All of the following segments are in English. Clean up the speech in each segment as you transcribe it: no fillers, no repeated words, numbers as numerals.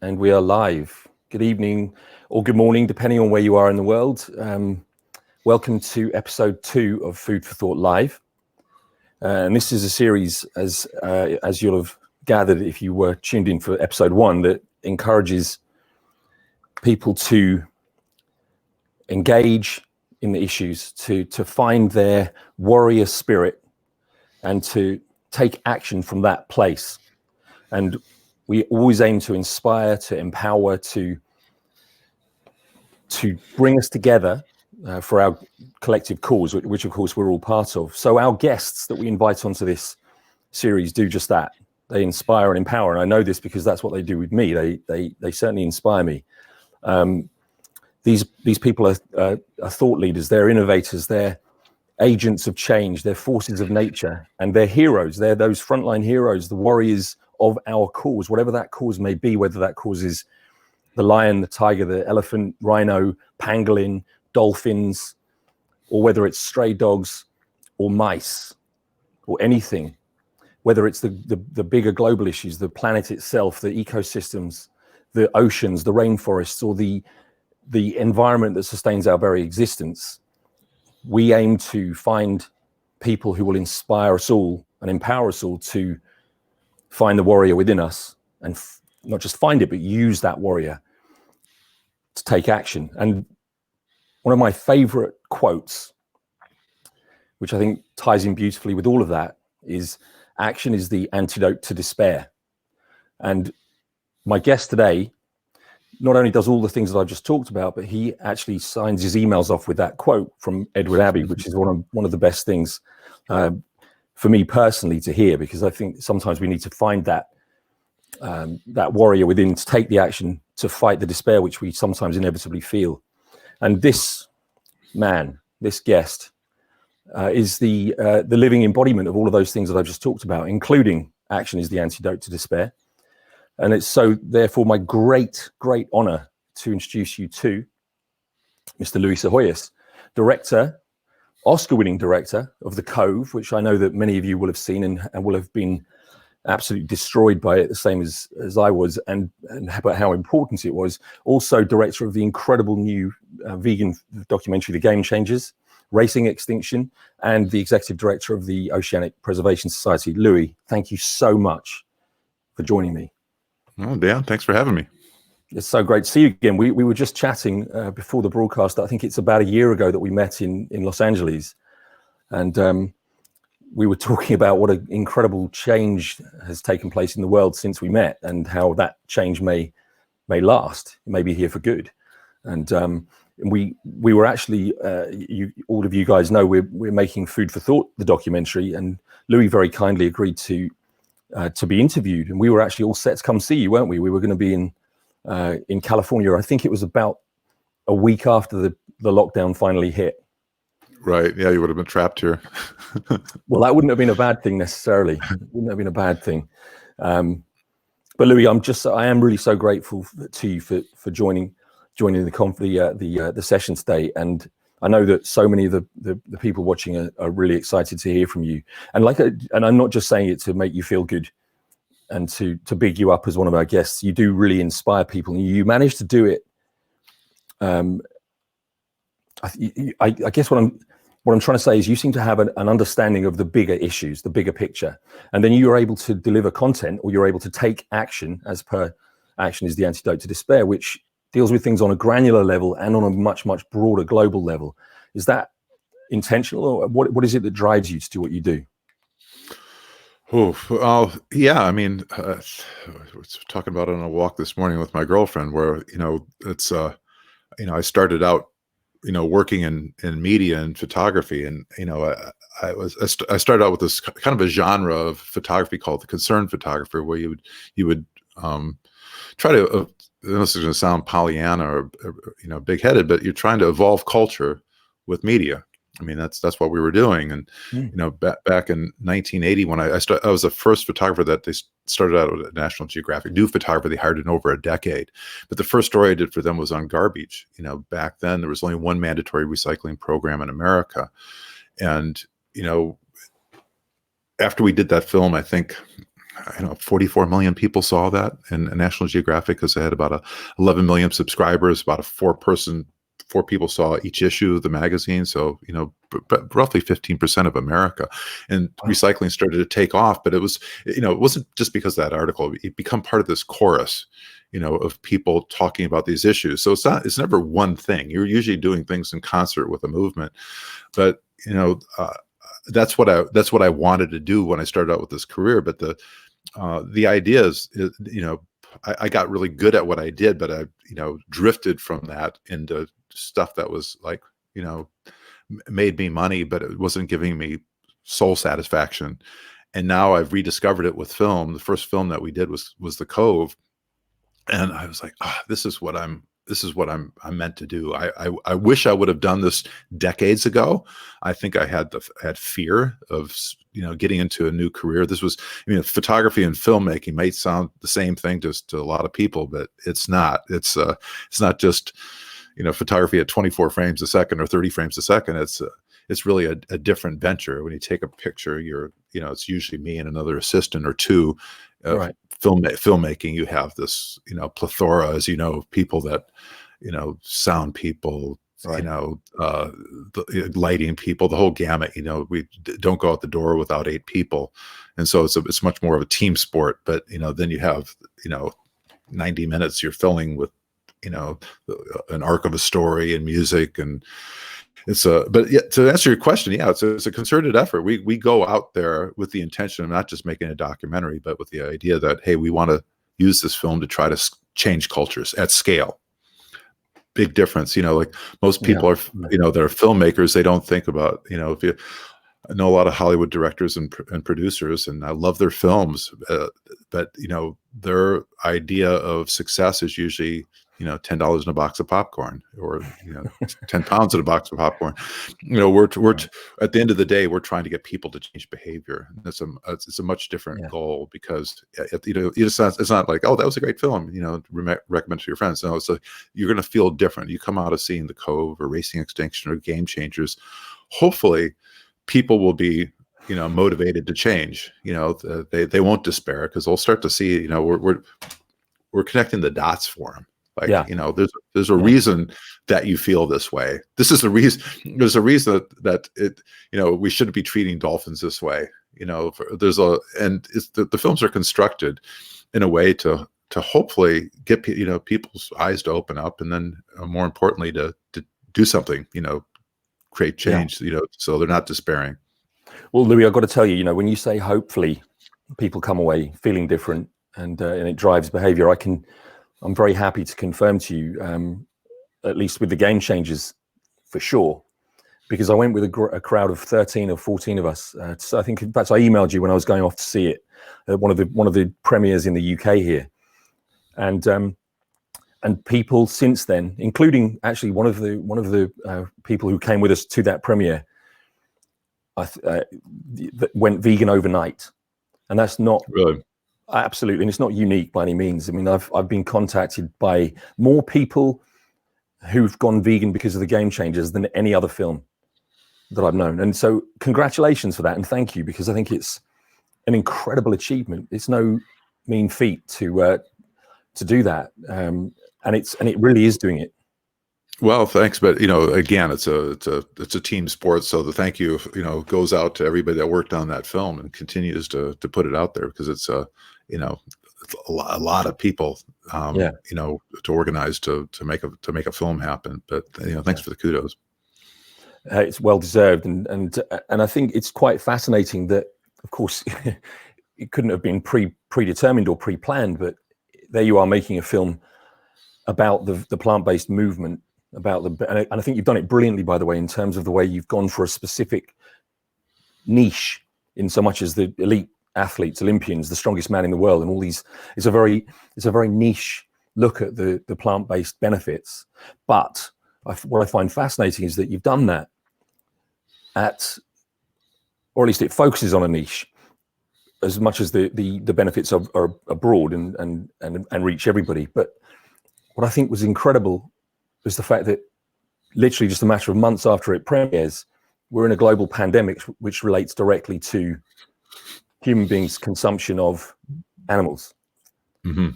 And we are live. Good evening or good morning, depending on where you are in the world. Welcome to episode 2 of Food for Thought Live. And this is a series, as you'll have gathered if you were tuned in for episode 1, that encourages people to engage in the issues, to find their warrior spirit and to take action from that place. And we always aim to inspire, to empower, to bring us together for our collective cause, which of course we're all part of. So our guests that we invite onto this series do just that. They inspire and empower, and I know this because that's what they do with me. They certainly inspire me. These people are thought leaders. They're innovators. They're agents of change. They're forces of nature, and they're heroes. They're those frontline heroes, the warriors of our cause, whatever that cause may be, whether that cause is the lion, the tiger, the elephant, rhino, pangolin, dolphins, or whether it's stray dogs or mice or anything, whether it's the bigger global issues, the planet itself, the ecosystems, the oceans, the rainforests, or the environment that sustains our very existence. We aim to find people who will inspire us all and empower us all to find the warrior within us, and not just find it, but use that warrior to take action. And one of my favorite quotes, which I think ties in beautifully with all of that, is action is the antidote to despair. And my guest today not only does all the things that I've just talked about, but he actually signs his emails off with that quote from Edward Abbey, which is one of the best things for me personally to hear, because I think sometimes we need to find that warrior within to take the action to fight the despair which we sometimes inevitably feel. And this man, this guest, is the living embodiment of all of those things that I've just talked about, including action is the antidote to despair. And it's so therefore my great honor to introduce you to Mr. Louie Psihoyos, director, Oscar-winning director of The Cove, which I know that many of you will have seen and will have been absolutely destroyed by it, the same as I was, and about how important it was. Also director of the incredible new vegan documentary, The Game Changers, Racing Extinction, and the executive director of the Oceanic Preservation Society. Louie, thank you so much for joining me. Oh, Dan, thanks for having me. It's so great to see you again. We were just chatting before the broadcast. I think it's about a year ago that we met in Los Angeles. And we were talking about what an incredible change has taken place in the world since we met, and how that change may last, it may be here for good. And we were actually, all of you guys know, we're making Food for Thought, the documentary, and Louie very kindly agreed to be interviewed. And we were actually all set to come see you, weren't we? We were going to be in California. I think it was about a week after the lockdown finally hit. Right. Yeah, you would have been trapped here. Well, that wouldn't have been a bad thing necessarily. It wouldn't have been a bad thing. But Louie, I am really so grateful to you for joining the session today. And I know that so many of the people watching are really excited to hear from you. And and I'm not just saying it to make you feel good and to big you up as one of our guests. You do really inspire people, and you manage to do it. I guess what I'm trying to say is you seem to have an understanding of the bigger issues, the bigger picture, and then you're able to deliver content, or you're able to take action, as per action is the antidote to despair, which deals with things on a granular level and on a much broader global level. Is that intentional, or what is it that drives you to do what you do? Oh, yeah. I mean, I was talking about it on a walk this morning with my girlfriend, where, it's, I started out, working in media and photography. And, I started out with this kind of a genre of photography called the concerned photographer, where you would try to, this is going to sound Pollyanna or big headed, but you're trying to evolve culture with media. I mean, that's what we were doing. And, back in 1980, when I was the first photographer that they started out at National Geographic, new photographer they hired in over a decade. But the first story I did for them was on garbage. Back then there was only one mandatory recycling program in America. And, after we did that film, I think 44 million people saw that in National Geographic, because they had about 11 million subscribers. About four people saw each issue of the magazine. So, roughly 15% of America. And recycling started to take off, but it was, it wasn't just because of that article. It become part of this chorus, of people talking about these issues. So it's never one thing. You're usually doing things in concert with a movement. But, that's what I wanted to do when I started out with this career. But the idea is, I got really good at what I did, but I, drifted from that into stuff that was like, made me money, but it wasn't giving me soul satisfaction. And now I've rediscovered it with film. The first film that we did was The Cove. And I was like, this is what I'm meant to do. I wish I would have done this decades ago. I think I had fear of, getting into a new career. This was, photography and filmmaking might sound the same thing to a lot of people, but it's not. It's not just, photography at 24 frames a second or 30 frames a second. It's really a different venture. When you take a picture, it's usually me and another assistant or two. Right. Filmmaking, you have this, plethora, as of people that, sound people, Right. The lighting people, the whole gamut. We don't go out the door without 8 people, and so it's much more of a team sport. But then you have 90 minutes you're filling with an arc of a story and music, and but yeah, to answer your question, it's a concerted effort. We go out there with the intention of not just making a documentary, but with the idea that, hey, we want to use this film to try to change cultures at scale. Big difference, like most people are, that are filmmakers, they don't think about, if you I know a lot of Hollywood directors and producers, and I love their films, but their idea of success is usually $10 in a box of popcorn, or 10 pounds in a box of popcorn. We're at the end of the day, we're trying to get people to change behavior. It's a much different goal, because it's not like, oh, that was a great film, recommend it to your friends. No, it's like, you're going to feel different. You come out of seeing The Cove or Racing Extinction or Game Changers, hopefully people will be motivated to change. They won't despair, because they'll start to see we're connecting the dots for them. Like, there's a reason that you feel this way. This is a reason. There's a reason that it, we shouldn't be treating dolphins this way. The films are constructed in a way to hopefully get people's eyes to open up, and then more importantly to do something. Create change. So they're not despairing. Well, Louie, I've got to tell you, when you say hopefully people come away feeling different and it drives behavior, I'm very happy to confirm to you, at least with the Game Changers, for sure, because I went with a crowd of 13 or 14 of us. So I think, in fact, I emailed you when I was going off to see it, one of the premieres in the UK here, and people since then, including actually one of the people who came with us to that premiere, went vegan overnight, and that's not really. Absolutely, and it's not unique by any means. I mean, I've been contacted by more people who've gone vegan because of the Game Changers than any other film that I've known. And so, congratulations for that, and thank you, because I think it's an incredible achievement. It's no mean feat to do that, and it really is doing it. Well, thanks, but again, it's a team sport. So the thank you, goes out to everybody that worked on that film and continues to put it out there, because it's a lot of people, to organize to make a film happen. But thanks for the kudos. It's well deserved, and I think it's quite fascinating that, of course, it couldn't have been predetermined or pre-planned, but there you are making a film about the plant-based movement. And I think you've done it brilliantly, by the way, in terms of the way you've gone for a specific niche, in so much as the elite athletes, Olympians, the strongest man in the world, and all these. It's a very niche look at the plant-based benefits. But what I find fascinating is that you've done that or at least it focuses on a niche, as much as the benefits are broad and reach everybody. But what I think was incredible was the fact that literally just a matter of months after it premieres, we're in a global pandemic which relates directly to human beings' consumption of animals. Mm-hmm.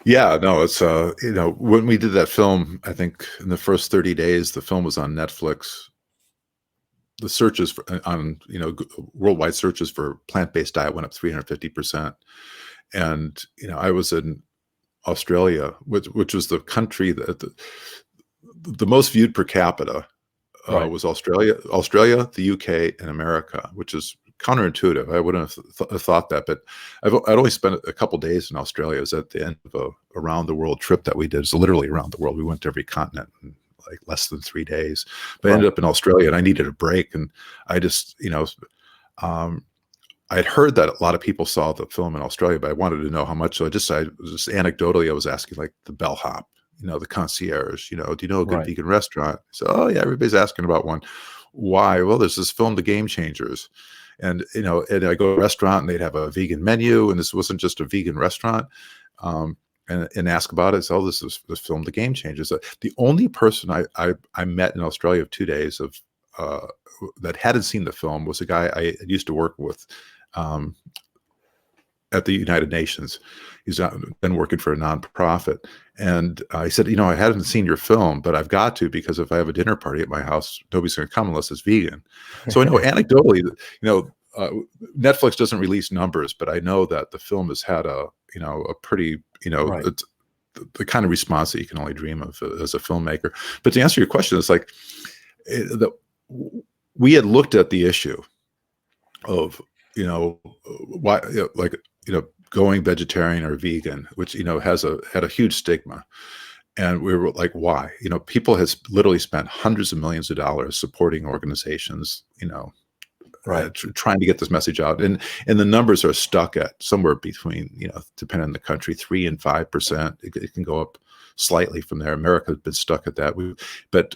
Yeah, no, it's when we did that film, I think in the first 30 days, the film was on Netflix. The searches on worldwide searches for plant-based diet went up 350%. And I was in Australia, which was the country that the most viewed per capita was Australia, the UK, and America, which is counterintuitive. I wouldn't have thought that, but I'd only spent a couple days in Australia. It was at the end of a around the world trip that we did. It's literally around the world. We went to every continent in like less than 3 days. But I ended up in Australia, and I needed a break. And I just, I'd heard that a lot of people saw the film in Australia, but I wanted to know how much. So I just anecdotally, I was asking like the bellhop, the concierge, do you know a good vegan restaurant? So, oh yeah, everybody's asking about one. Why? Well, there's this film, The Game Changers. And, and I go to a restaurant and they'd have a vegan menu, and this wasn't just a vegan restaurant, and ask about it. So, this is this film, The Game Changers. The only person I met in Australia of 2 days that hadn't seen the film was a guy I used to work with at the United Nations. He's been working for a nonprofit. And he said, I haven't seen your film, but I've got to, because if I have a dinner party at my house, nobody's going to come unless it's vegan. So I know anecdotally, Netflix doesn't release numbers, but I know that the film has had a pretty, it's the kind of response that you can only dream of as a filmmaker. But to answer your question, it's like we had looked at the issue of, why, going vegetarian or vegan, which, had a huge stigma. And we were like, why? People has literally spent hundreds of millions of dollars supporting organizations, trying to get this message out. And the numbers are stuck at somewhere between, depending on the country, 3% and 5%. It can go up slightly from there. America has been stuck at that. But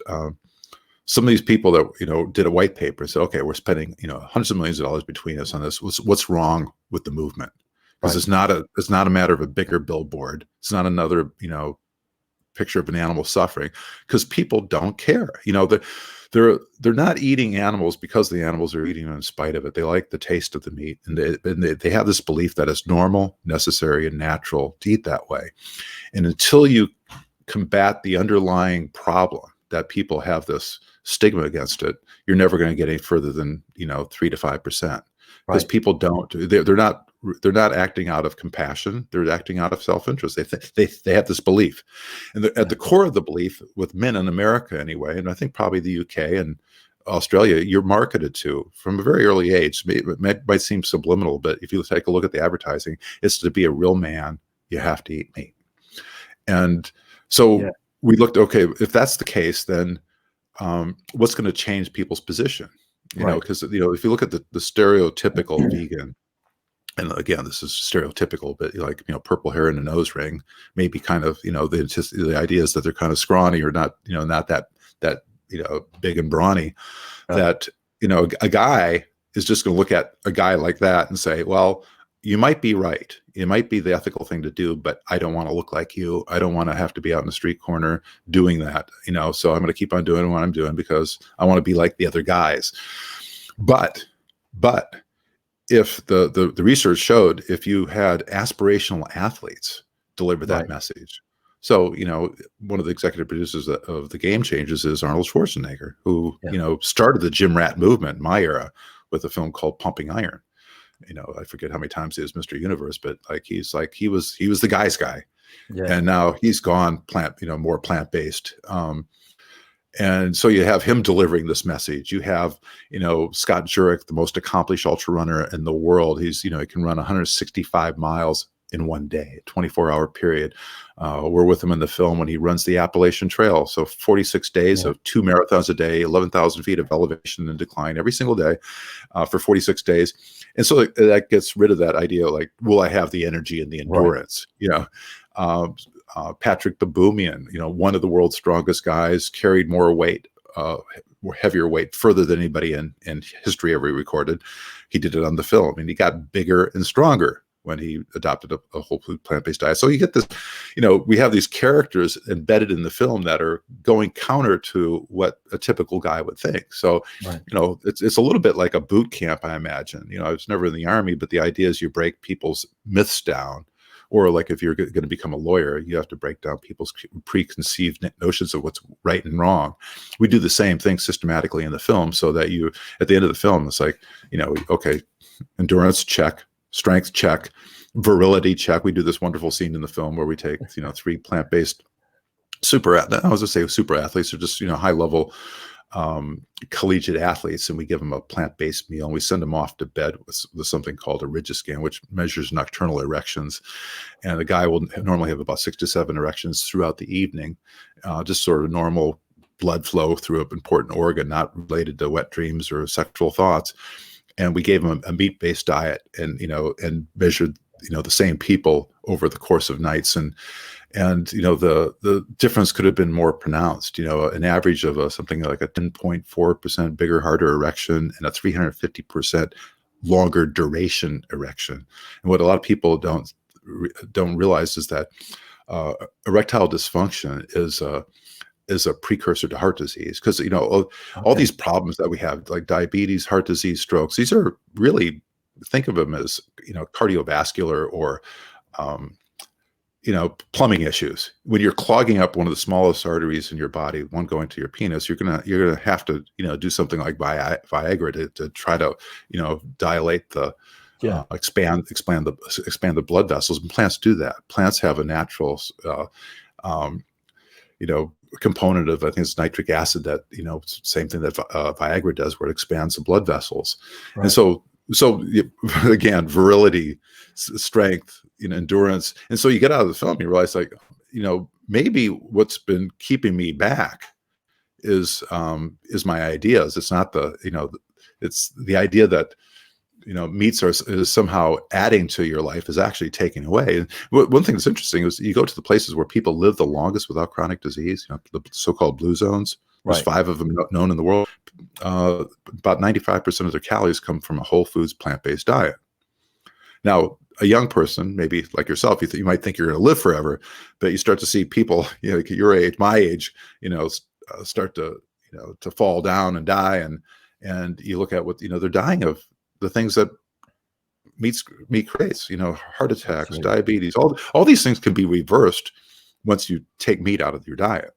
some of these people that, did a white paper and said, okay, we're spending, hundreds of millions of dollars between us on this. What's wrong with the movement? Because it's not a matter of a bigger billboard. It's not another, picture of an animal suffering, because people don't care. They're not eating animals because the animals are eating them in spite of it. They like the taste of the meat, and they have this belief that it's normal, necessary, and natural to eat that way. And until you combat the underlying problem that people have this stigma against it, you're never going to get any further than 3 to 5%. Because people don't. They're not acting out of compassion. They're acting out of self-interest. They have this belief, and at the core of the belief with men in America anyway, and I think probably the UK and Australia, you're marketed to from a very early age. It might seem subliminal, but if you take a look at the advertising, it's to be a real man, you have to eat meat. And so we looked, okay, if that's the case, then what's going to change people's position? Because if you look at the stereotypical vegan, and again, this is stereotypical, but like, purple hair and a nose ring, maybe kind of, the idea is that they're kind of scrawny or not, not that big and brawny, that, a guy is just going to look at a guy like that and say, well, you might be right. It might be the ethical thing to do, but I don't want to look like you. I don't want to have to be out in the street corner doing that, so I'm going to keep on doing what I'm doing because I want to be like the other guys. But if the research showed, if you had aspirational athletes deliver that message. So, one of the executive producers of The Game Changers is Arnold Schwarzenegger, who, started the gym rat movement in my era with a film called Pumping Iron. I forget how many times he was Mr. Universe, but he was the guy's guy. Yeah. And now he's gone more plant-based. And so you have him delivering this message. You have, Scott Jurek, the most accomplished ultra runner in the world. He's, he can run 165 miles in one day, 24-hour period. We're with him in the film when he runs the Appalachian Trail. So 46 days of 2 marathons a day, 11,000 feet of elevation and decline every single day for 46 days. And so that gets rid of that idea, like, will I have the energy and the endurance? Patrick Baboumian, one of the world's strongest guys, carried more weight, heavier weight, further than anybody in history ever recorded. He did it on the film, and he got bigger and stronger when he adopted a whole food plant-based diet. So you get this, we have these characters embedded in the film that are going counter to what a typical guy would think. So, Right. it's a little bit like a boot camp, I imagine. I was never in the Army, but the idea is you break people's myths down. Or like if you're going to become a lawyer, you have to break down people's preconceived notions of what's right and wrong. We do the same thing systematically in the film, so that at the end of the film, it's like, okay, endurance check, strength check, virility check. We do this wonderful scene in the film where we take, 3 plant-based super athletes, or just, high level collegiate athletes, and we give them a plant-based meal, and we send them off to bed with something called a Rigiscan, which measures nocturnal erections. And the guy will normally have about 6 to 7 erections throughout the evening, just sort of normal blood flow through an important organ, not related to wet dreams or sexual thoughts. And we gave him a meat-based diet, and measured the same people over the course of nights, and the difference could have been more pronounced. An average of something like a 10.4% bigger, harder erection, and a 350% longer duration erection. And what a lot of people don't realize is that erectile dysfunction is a precursor to heart disease, because all these problems that we have, like diabetes, heart disease, strokes, these are really, think of them as cardiovascular or plumbing issues. When you're clogging up one of the smallest arteries in your body, one going to your penis, you're gonna have to do something like Viagra to try to dilate the expand the blood vessels. And plants do that. Plants have a natural component of, I think it's nitric acid, that same thing that Viagra does, where it expands the blood vessels. Right. And so again, virility, strength, endurance. And so you get out of the film, you realize, like, maybe what's been keeping me back is my ideas. It's not it's the idea that meats is somehow adding to your life, is actually taking away. And one thing that's interesting is you go to the places where people live the longest without chronic disease, the so-called blue zones. There's 5 of them known in the world. About 95% of their calories come from a whole foods plant-based diet. Now, a young person, maybe like yourself, you might think you're going to live forever, but you start to see people, like your age, my age, start to fall down and die, and you look at what they're dying of, the things that meat creates. Heart attacks, diabetes, all these things can be reversed once you take meat out of your diet.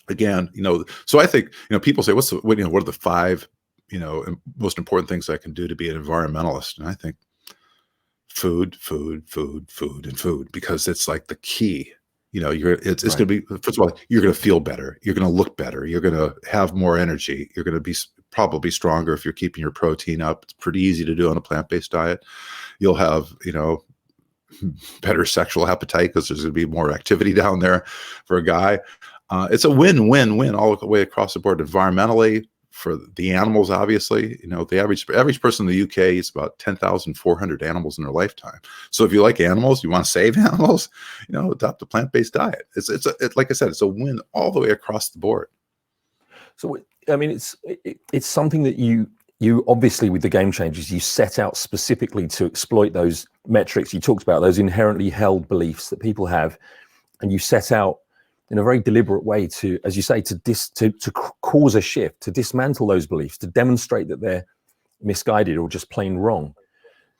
Again, so I think, people say, what are the 5, most important things I can do to be an environmentalist? And I think food, and food, because it's like the key. It's going to be, first of all, you're going to feel better. You're going to look better. You're going to have more energy. You're going to be probably stronger if you're keeping your protein up. It's pretty easy to do on a plant-based diet. You'll have, better sexual appetite, because there's going to be more activity down there for a guy. It's a win-win-win all the way across the board. Environmentally, for the animals, obviously, the average person in the UK eats about 10,400 animals in their lifetime. So if you like animals, you want to save animals, adopt a plant-based diet. It's like I said, it's a win all the way across the board. So I mean, it's something that you obviously, with the Game Changers, you set out specifically to exploit those metrics you talked about, those inherently held beliefs that people have, and you set out in a very deliberate way to, as you say, to cause a shift, to dismantle those beliefs, to demonstrate that they're misguided or just plain wrong.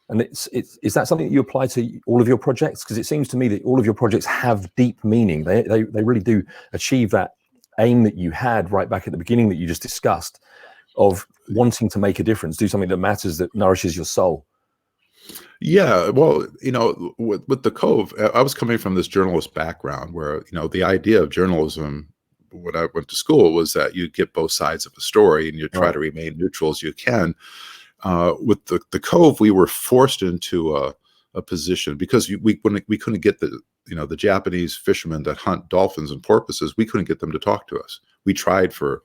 And is that something that you apply to all of your projects? Because it seems to me that all of your projects have deep meaning. They really do achieve that aim that you had right back at the beginning that you just discussed, of wanting to make a difference, do something that matters, that nourishes your soul. Yeah, well, with the Cove, I was coming from this journalist background where, the idea of journalism when I went to school was that you get both sides of a story and you try to remain neutral as you can. With the Cove, we were forced into a position because we couldn't get the Japanese fishermen that hunt dolphins and porpoises. We couldn't get them to talk to us. We tried for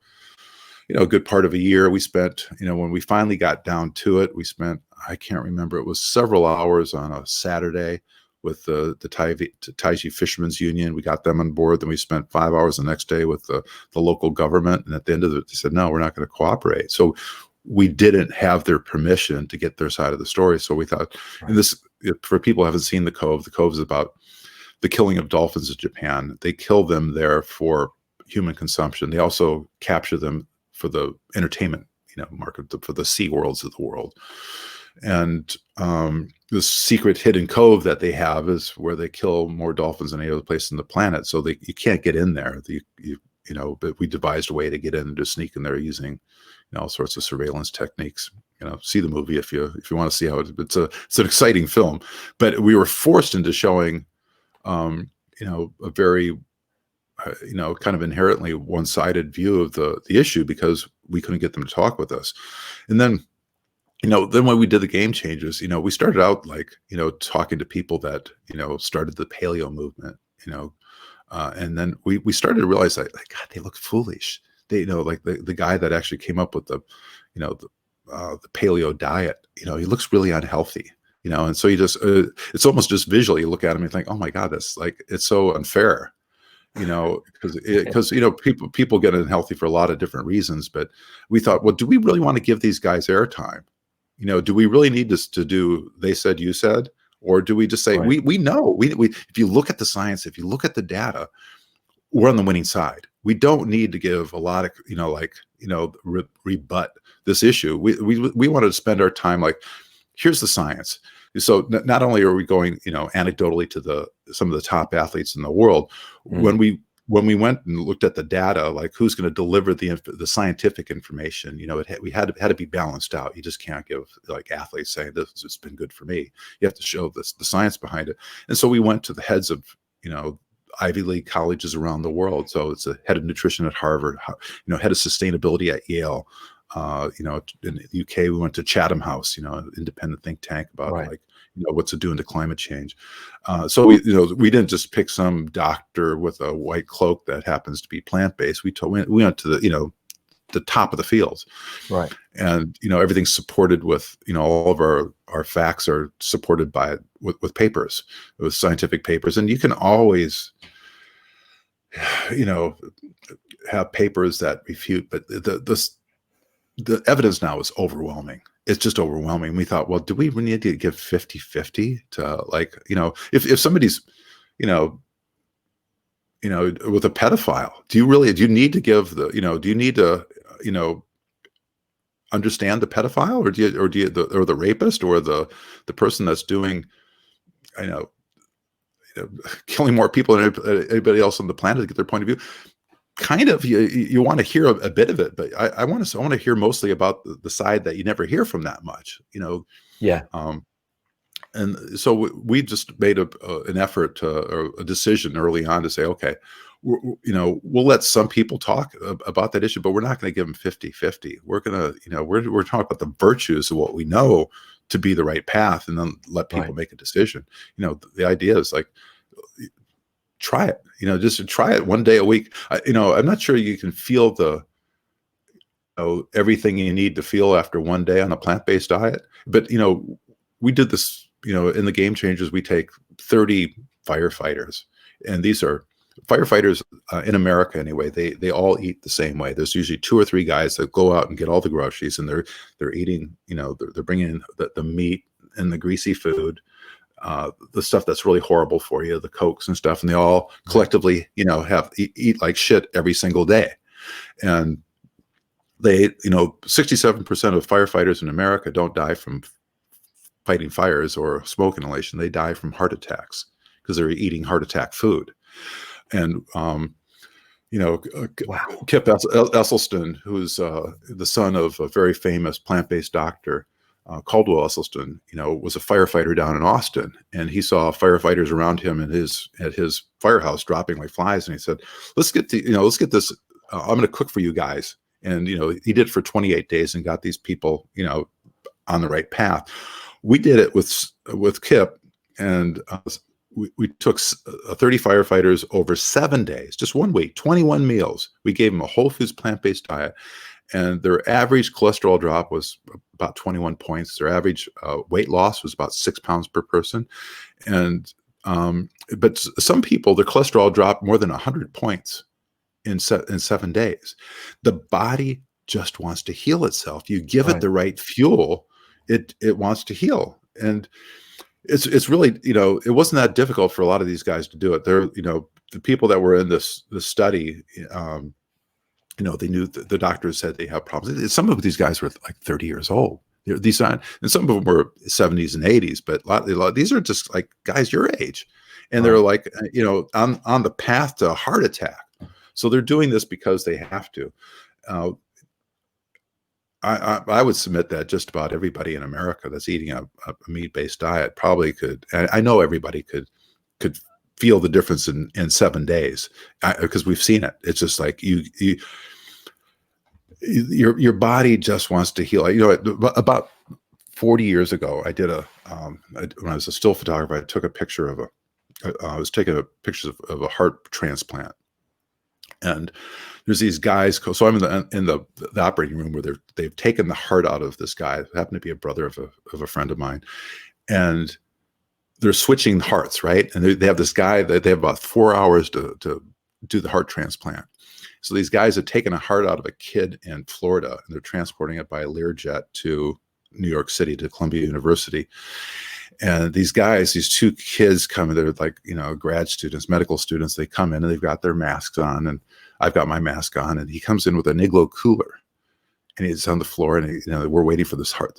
a good part of a year. We spent, when we finally got down to it, we spent, I can't remember, it was several hours on a Saturday with the Taiji Fishermen's Union. We got them on board. Then we spent 5 hours the next day with the local government. And at the end of it, they said, no, we're not going to cooperate. So we didn't have their permission to get their side of the story. So we thought, and this, for people who haven't seen the Cove is about the killing of dolphins in Japan. They kill them there for human consumption. They also capture them for the entertainment, market, for the sea worlds of the world. And this secret hidden cove that they have is where they kill more dolphins than any other place on the planet. So you can't get in there. But we devised a way to get in and to sneak in there using all sorts of surveillance techniques. See the movie if you want to see how it's an exciting film. But we were forced into showing a very kind of inherently one-sided view of the issue, because we couldn't get them to talk with us. And then then when we did the Game Changers, we started out talking to people that started the paleo movement, and then we started to realize that, God, they look foolish. They like the guy that actually came up with the paleo diet, he looks really unhealthy. And so you just it's almost just visually, you look at him and think, oh my God, that's it's so unfair, because people get unhealthy for a lot of different reasons. But we thought, well, do we really want to give these guys airtime? Do we really need to do they said, you said, or do we just say, right. we know, we if you look at the science, if you look at the data, we're on the winning side. We don't need to give a lot of rebut this issue. We wanted to spend our time here's the science. So not only are we going anecdotally to some of the top athletes in the world, when we went and looked at the data, who's going to deliver the scientific information, we had to be balanced out. You just can't give athletes saying this has been good for me. You have to show the science behind it. And so we went to the heads of Ivy League colleges around the world. So it's a head of nutrition at Harvard, head of sustainability at Yale. In the UK, we went to Chatham House, an independent think tank about what's it doing to climate change. So we didn't just pick some doctor with a white cloak that happens to be plant-based. We went to the top of the field, right? And everything's supported with all of our facts are supported by with papers, with scientific papers, and you can always have papers that refute, but the evidence now is overwhelming. It's just overwhelming. We thought, well, do we really need to give 50-50 to if somebody's, with a pedophile, do you need to give do you need to, understand the pedophile, or the rapist, or the person that's doing, killing more people than anybody else on the planet to get their point of view? Kind of, you want to hear a bit of it, but I want to hear mostly about the side that you never hear from that much, Yeah. And so we just made an effort or a decision early on to say, okay, we'll let some people talk about that issue, but we're not going to give them 50-50. We're going to, we're talking about the virtues of what we know to be the right path, and then let people make a decision. The idea is try it, just try it one day a week. I'm not sure you can feel everything you need to feel after one day on a plant-based diet. But, we did this, in the Game Changers, we take 30 firefighters, and these are firefighters in America anyway. They all eat the same way. There's usually 2 or 3 guys that go out and get all the groceries, and they're eating, they're bringing in the meat and the greasy food, the stuff that's really horrible for you, the Cokes and stuff, and they all collectively, eat like shit every single day. And they, 67% of firefighters in America don't die from fighting fires or smoke inhalation. They die from heart attacks because they're eating heart attack food. And, Kip Esselstyn, who's the son of a very famous plant-based doctor, Caldwell Esselstyn, was a firefighter down in Austin, and he saw firefighters around him at his firehouse dropping like flies, and he said, let's get this. I'm going to cook for you guys. And, he did it for 28 days and got these people, on the right path. We did it with Kip, and we took 30 firefighters over 7 days, just 1 week, 21 meals. We gave them a whole foods plant-based diet, and their average cholesterol drop was about 21 points. Their average weight loss was about 6 pounds per person. And but some people, their cholesterol dropped more than 100 points in 7 days. The body just wants to heal itself. You give it Right. the right fuel, it wants to heal. And it's really, it wasn't that difficult for a lot of these guys to do it. They're, the people that were in this study, they knew the doctors said they have problems. Some of these guys were like 30 years old. And some of them were 70s and 80s, but a lot these are just like guys your age, and they're like, on the path to a heart attack. So they're doing this because they have to. I would submit that just about everybody in America that's eating a meat-based diet probably could. I know everybody could feel the difference in 7 days, because we've seen it. It's just like your body just wants to heal. About 40 years ago, I did when I was a still photographer, I took a picture of I was taking pictures of a heart transplant. And there's these guys. So I'm in the operating room where they've taken the heart out of this guy. It happened to be a brother of a friend of mine, and they're switching hearts, right? And they have this guy that they have about 4 hours to do the heart transplant. So these guys have taken a heart out of a kid in Florida, and they're transporting it by Learjet to New York City to Columbia University. And these guys, these two kids come in, they're like, grad students, medical students. They come in and they've got their masks on, and I've got my mask on, and he comes in with an Igloo cooler, and he's on the floor, and we're waiting for this heart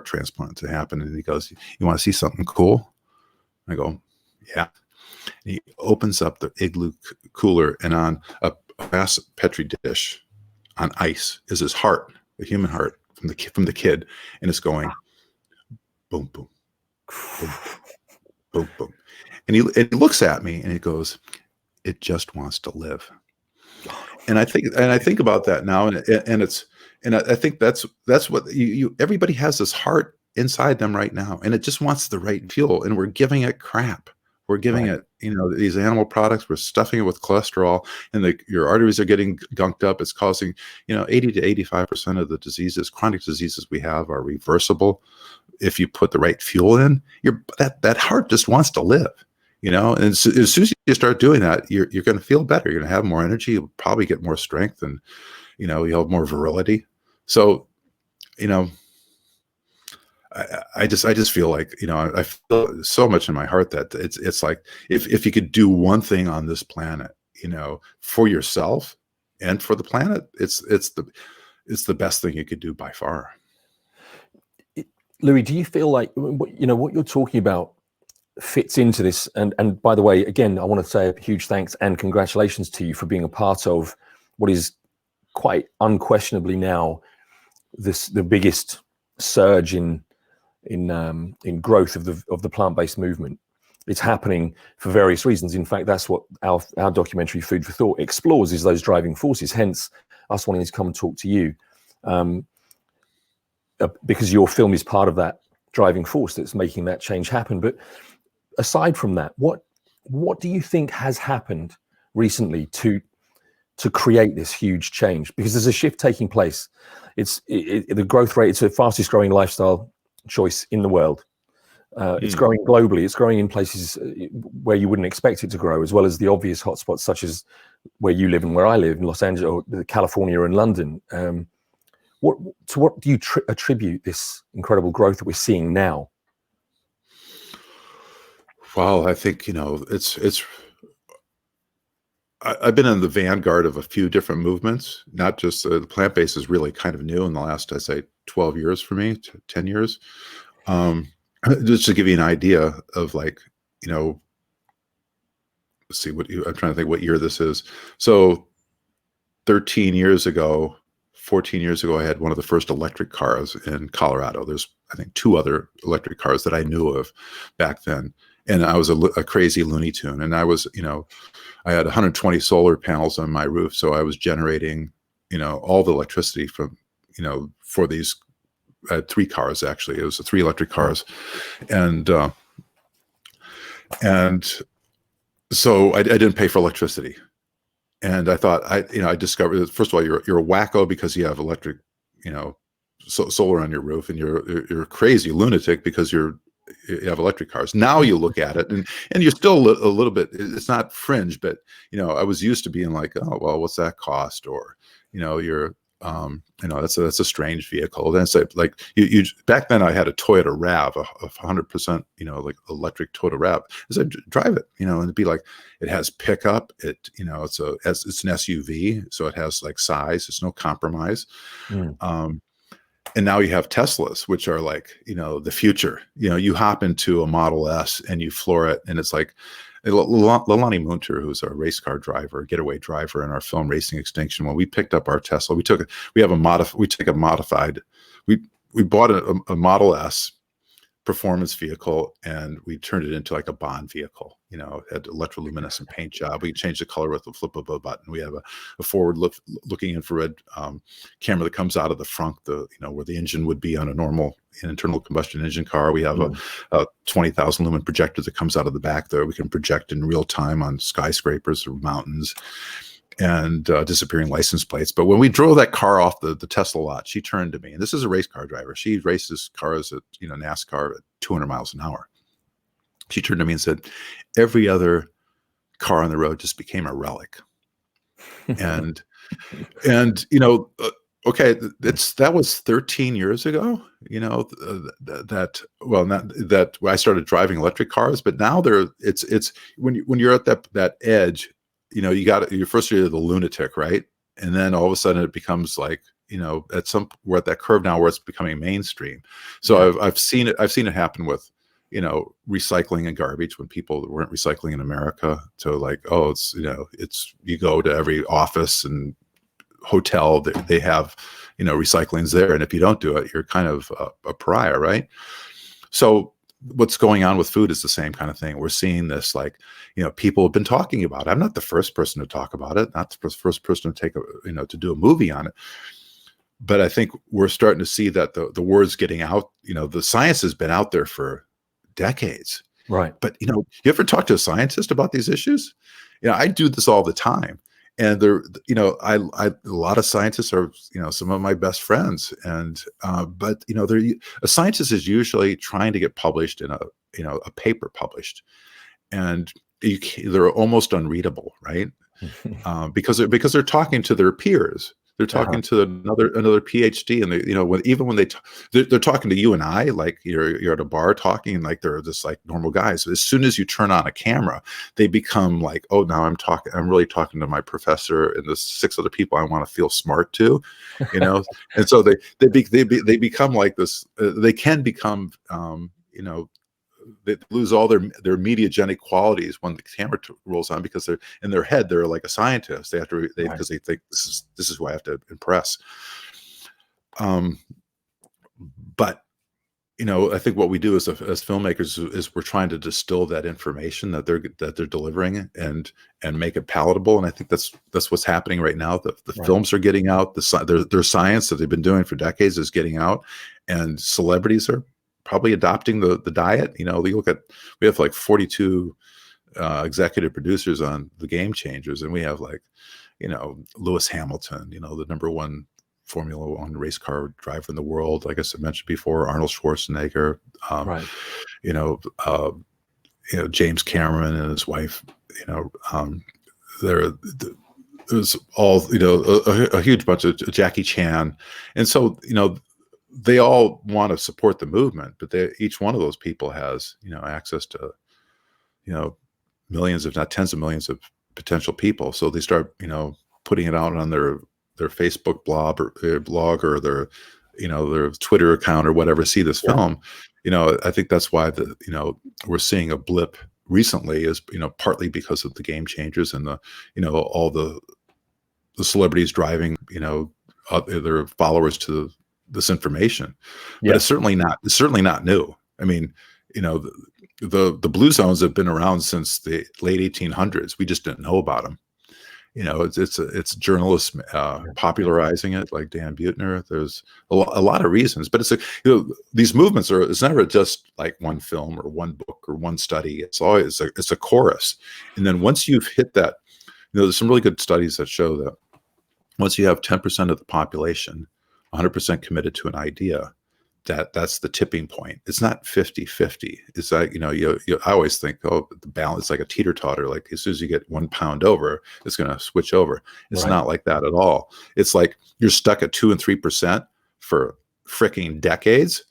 transplant to happen. And he goes, "You want to see something cool?" I go, "Yeah." And he opens up the Igloo cooler, and on a glass Petri dish on ice is his heart, a human heart from the kid, and it's going boom, boom, boom, boom, boom. And he looks at me and he goes, "It just wants to live." And I think about that now, and I think that's what everybody has, this heart inside them right now, and it just wants the right fuel, and we're giving it crap. We're giving it, these animal products. We're stuffing it with cholesterol, and your arteries are getting gunked up. It's causing, 80 to 85% of the diseases, chronic diseases we have, are reversible if you put the right fuel in. That heart just wants to live, and as soon as you start doing that, you're going to feel better. You're going to have more energy. You'll probably get more strength, and you'll have more virility. So, I just feel like, I feel so much in my heart that it's like, if you could do one thing on this planet, for yourself and for the planet, it's the best thing you could do by far. Louie, do you feel like, what you're talking about fits into this? And by the way, again, I want to say a huge thanks and congratulations to you for being a part of what is quite unquestionably now the biggest surge in growth of the plant-based movement. It's happening for various reasons. In fact, that's what our documentary Food for Thought explores, is those driving forces, hence us wanting to come and talk to you, because your film is part of that driving force that's making that change happen. But aside from that, what do you think has happened recently to create this huge change? Because there's a shift taking place. The growth rate, it's the fastest growing lifestyle choice in the world. It's growing globally. It's growing in places where you wouldn't expect it to grow, as well as the obvious hotspots such as where you live and where I live in Los Angeles, or California and London. What do you attribute this incredible growth that we're seeing now? Well, I think, I've been in the vanguard of a few different movements. Not just the plant-based is really kind of new in the last, I'd say, 12 years for me, 10 years. Just to give you an idea of, like, let's see, I'm trying to think what year this is. So 14 years ago, I had one of the first electric cars in Colorado. There's, I think, 2 other electric cars that I knew of back then. And I was a crazy Looney Tune. And I was, I had 120 solar panels on my roof. So I was generating, all the electricity from, for these 3 cars, actually. It was 3 electric cars. And so I didn't pay for electricity. And I thought, I discovered that, first of all, you're a wacko because you have electric, solar on your roof, and you're a crazy lunatic because you have electric cars. Now you look at it, and you're still a little bit, it's not fringe, but, I was used to being like, oh, well, what's that cost? Or, that's a strange vehicle. Then it's like you back then I had a Toyota RAV, a 100%, like electric Toyota RAV. I said, drive it, and it'd be like, it has pickup. It's an SUV, so it has like size. There's no compromise. And now you have Teslas, which are like, the future. You hop into a Model S and you floor it, and it's like, Lalani Munter, who's a race car driver, getaway driver in our film Racing Extinction, when we picked up our Tesla, we bought a Model S performance vehicle, and we turned it into like a Bond vehicle. It had electroluminescent paint job. We changed the color with the flip of a button. We have a forward looking infrared camera that comes out of the front, where the engine would be on a normal internal combustion engine car. We have a 20,000 lumen projector that comes out of the back there. We can project in real time on skyscrapers or mountains and disappearing license plates. But when we drove that car off the Tesla lot, she turned to me, and this is a race car driver. She races cars at NASCAR at 200 miles an hour. She turned to me and said, every other car on the road just became a relic. and okay, that was 13 years ago. That I started driving electric cars, but now it's when you're at that edge, you're first you're the lunatic, right? And then all of a sudden it becomes like, we're at that curve now where it's becoming mainstream. So I've seen it happen with, recycling and garbage, when people weren't recycling in America, to like, oh, it's you go to every office and hotel, they have, recycling's there. And if you don't do it, you're kind of a pariah, right? So what's going on with food is the same kind of thing. We're seeing this, like, people have been talking about it. I'm not the first person to talk about it, not the first person to to do a movie on it. But I think we're starting to see that the word's getting out. The science has been out there for decades. Right. But, you ever talk to a scientist about these issues? I do this all the time. And a lot of scientists are, some of my best friends. And, but, a scientist is usually trying to get published in a paper published. And they're almost unreadable, right? Because they're talking to their peers. They're talking to another PhD, and even when they're talking to you and I, like you're at a bar talking, and like they're just like normal guys. As soon as you turn on a camera, they become like, oh, now I'm really talking to my professor and the 6 other people I want to feel smart to, and so they become like this. They can become, they lose all their mediagenic qualities when the camera rolls on, because they're in their head, they're like a scientist. They have to, because they think this is who I have to impress. But I think what we do as filmmakers is we're trying to distill that information that they're delivering and make it palatable. And I think that's what's happening right now. The films are getting out. Their science that they've been doing for decades is getting out, and celebrities are probably adopting the diet. We have like 42 executive producers on the Game Changers, and we have like, Lewis Hamilton, the #1 Formula One race car driver in the world. Like I mentioned before, Arnold Schwarzenegger, James Cameron and his wife, there's all, a huge bunch of Jackie Chan. And so, they all want to support the movement, but each one of those people has, access to, millions, if not tens of millions of potential people. So they start, putting it out on their Facebook blog or their Twitter account or whatever, see this film. I think that's why we're seeing a blip recently, is, partly because of the Game Changers and all the celebrities driving, their followers to this information. But it's certainly not new. I mean, the blue zones have been around since the late 1800s. We just didn't know about them. It's journalists popularizing it, like Dan Buettner. There's a lot of reasons, but these movements it's never just like one film or one book or one study. It's always it's a chorus. And then once you've hit that, there's some really good studies that show that once you have 10% of the population 100% committed to an idea, that's the tipping point. It's not 50-50. It's like, I always think, oh, the balance is like a teeter-totter. Like as soon as you get 1 pound over, it's going to switch over. It's Right. not like that at all. It's like you're stuck at 2 and 3% for freaking decades.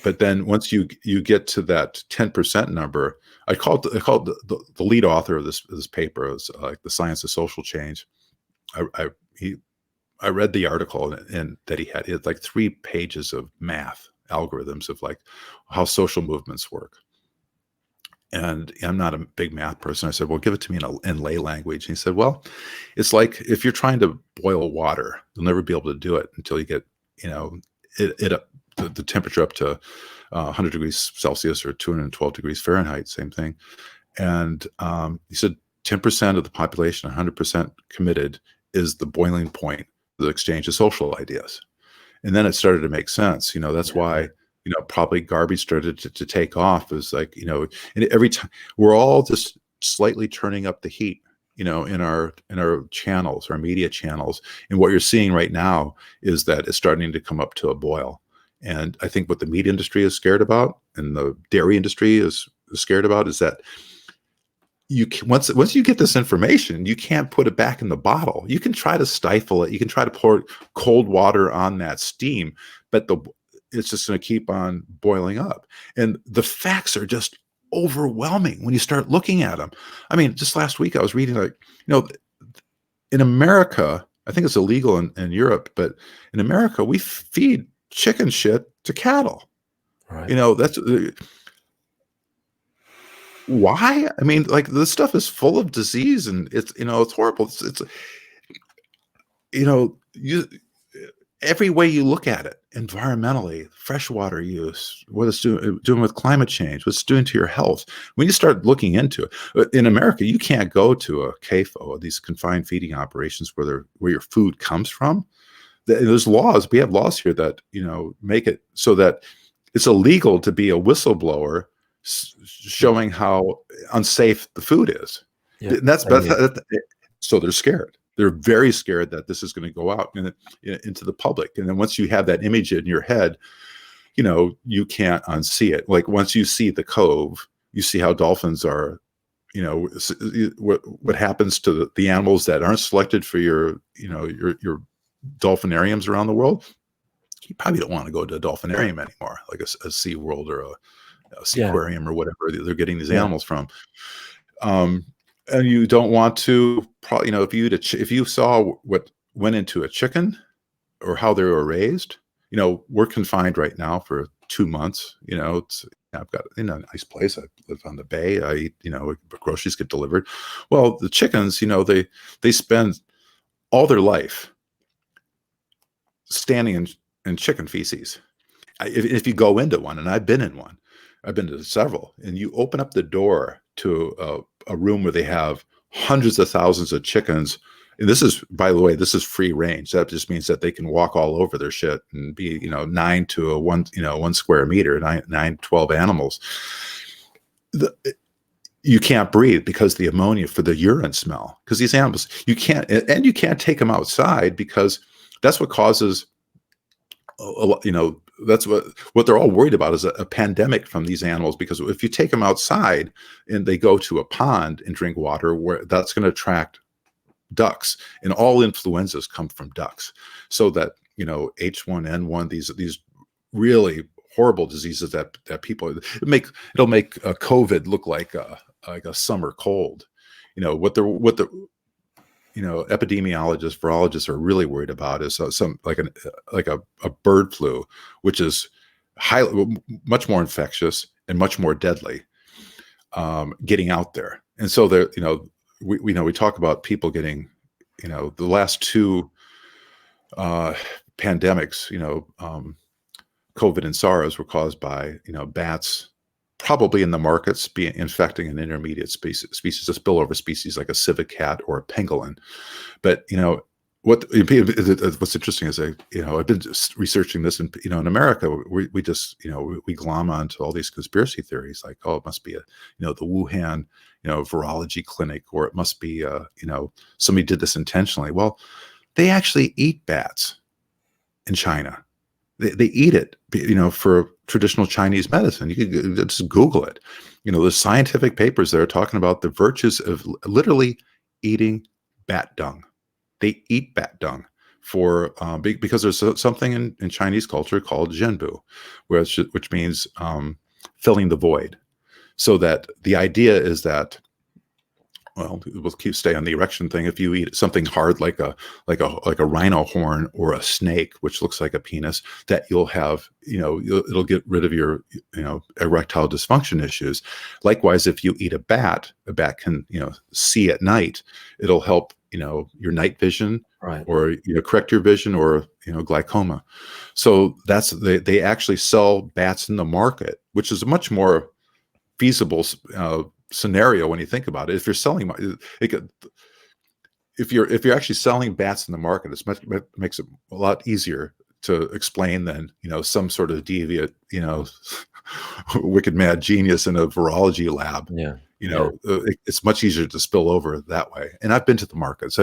But then once you get to that 10% number, I called the lead author of this paper, it was like The Science of Social Change. I read the article and that he had like 3 pages of math algorithms of like how social movements work. And I'm not a big math person. I said, well, give it to me in lay language. And he said, well, it's like if you're trying to boil water, you'll never be able to do it until you get, the temperature up to 100 degrees Celsius or 212 degrees Fahrenheit, same thing. And he said 10% of the population, 100% committed, is the boiling point, the exchange of social ideas. And then it started to make sense. That's why, probably garbage started to take off. Is like, and every time we're all just slightly turning up the heat, in our channels, our media channels. And what you're seeing right now is that it's starting to come up to a boil. And I think what the meat industry is scared about and the dairy industry is scared about is that once you get this information, you can't put it back in the bottle. You can try to stifle it. You can try to pour cold water on that steam, but it's just going to keep on boiling up. And the facts are just overwhelming when you start looking at them. I mean, just last week I was reading, like, in America, I think it's illegal in Europe, but in America, we feed chicken shit to cattle. Right. That's why. I mean, like, this stuff is full of disease and it's horrible. It's every way you look at it, environmentally, freshwater use, what it's doing with climate change, what it's doing to your health. When you start looking into it, in America, you can't go to a CAFO, these confined feeding operations where your food comes from. There's laws. We have laws here that, make it so that it's illegal to be a whistleblower showing how unsafe the food is. Yeah. So they're scared. They're very scared that this is going to go out into the public. And then once you have that image in your head, you can't unsee it. Like once you see the Cove, you see how dolphins are, what happens to the animals that aren't selected for your dolphinariums around the world. You probably don't want to go to a dolphinarium anymore, like a SeaWorld or a Seaquarium or whatever they're getting these animals from. And you don't want to, if you saw what went into a chicken or how they were raised, we're confined right now for 2 months. I've got a nice place. I live on the bay. I eat, groceries get delivered. Well, the chickens, they spend all their life standing in chicken feces. If you go into one, and I've been in one, I've been to several, and you open up the door to a room where they have hundreds of thousands of chickens. And this is, by the way, this is free range. That just means that they can walk all over their shit and be, 9 to 1 square meter, 12 animals. You can't breathe because the ammonia for the urine smell, because these animals, you can't take them outside because that's what causes, that's what they're all worried about is a pandemic from these animals. Because if you take them outside and they go to a pond and drink water, where that's going to attract ducks, and all influenzas come from ducks. So that, H1N1, these really horrible diseases that people, it'll make COVID look like a summer cold. What the epidemiologists, virologists are really worried about is some like a bird flu, which is much more infectious and much more deadly, getting out there. And so there, we talk about people getting, the last 2 pandemics, COVID and SARS were caused by, bats, probably in the markets, infecting an intermediate species, a spillover species like a civet cat or a pangolin. But what's interesting is I've been just researching this, and in America we just we glom onto all these conspiracy theories, like, oh, it must be the Wuhan virology clinic, or it must be somebody did this intentionally. Well, they actually eat bats in China. they eat it, for traditional Chinese medicine. You can just Google it. There's scientific papers that are talking about the virtues of literally eating bat dung. They eat bat dung because there's something in Chinese culture called zhenbu, which means filling the void. So that the idea is that, well, we'll stay on the erection thing. If you eat something hard like a rhino horn or a snake, which looks like a penis, that you'll have, it'll get rid of your, erectile dysfunction issues. Likewise, if you eat a bat can, see at night. It'll help, your night vision, right, or correct your vision, or glaucoma. So they actually sell bats in the market, which is a much more feasible scenario when you think about it. If you're selling if you're actually selling bats in the market, it makes it a lot easier to explain than some sort of deviant wicked mad genius in a virology lab. It's much easier to spill over that way. And I've been to the markets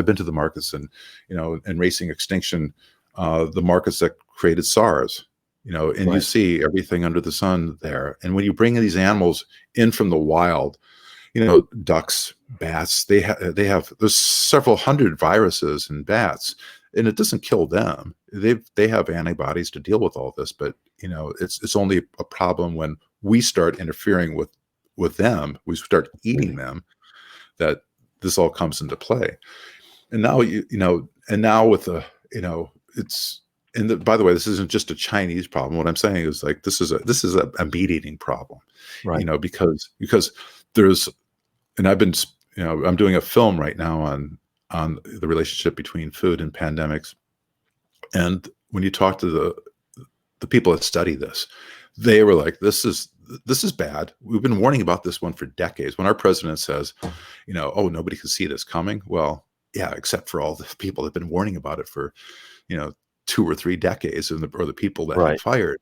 and and racing Extinction, the markets that created SARS, and right, you see everything under the sun there. And when you bring these animals in from the wild, ducks, bats, there's several hundred viruses in bats, and it doesn't kill them. They have antibodies to deal with all this, but it's only a problem when we start interfering with them, we start eating them, that this all comes into play. And now with the it's. And by the way, this isn't just a Chinese problem. What I'm saying is, like, this is a meat eating problem, right. Because there's, and I've been, I'm doing a film right now on the relationship between food and pandemics. And when you talk to the people that study this, they were like, this is bad. We've been warning about this one for decades. When our president says, oh, nobody can see this coming. Well, yeah, except for all the people that have been warning about it for, 2 or 3 decades, or the people that Right. have fired.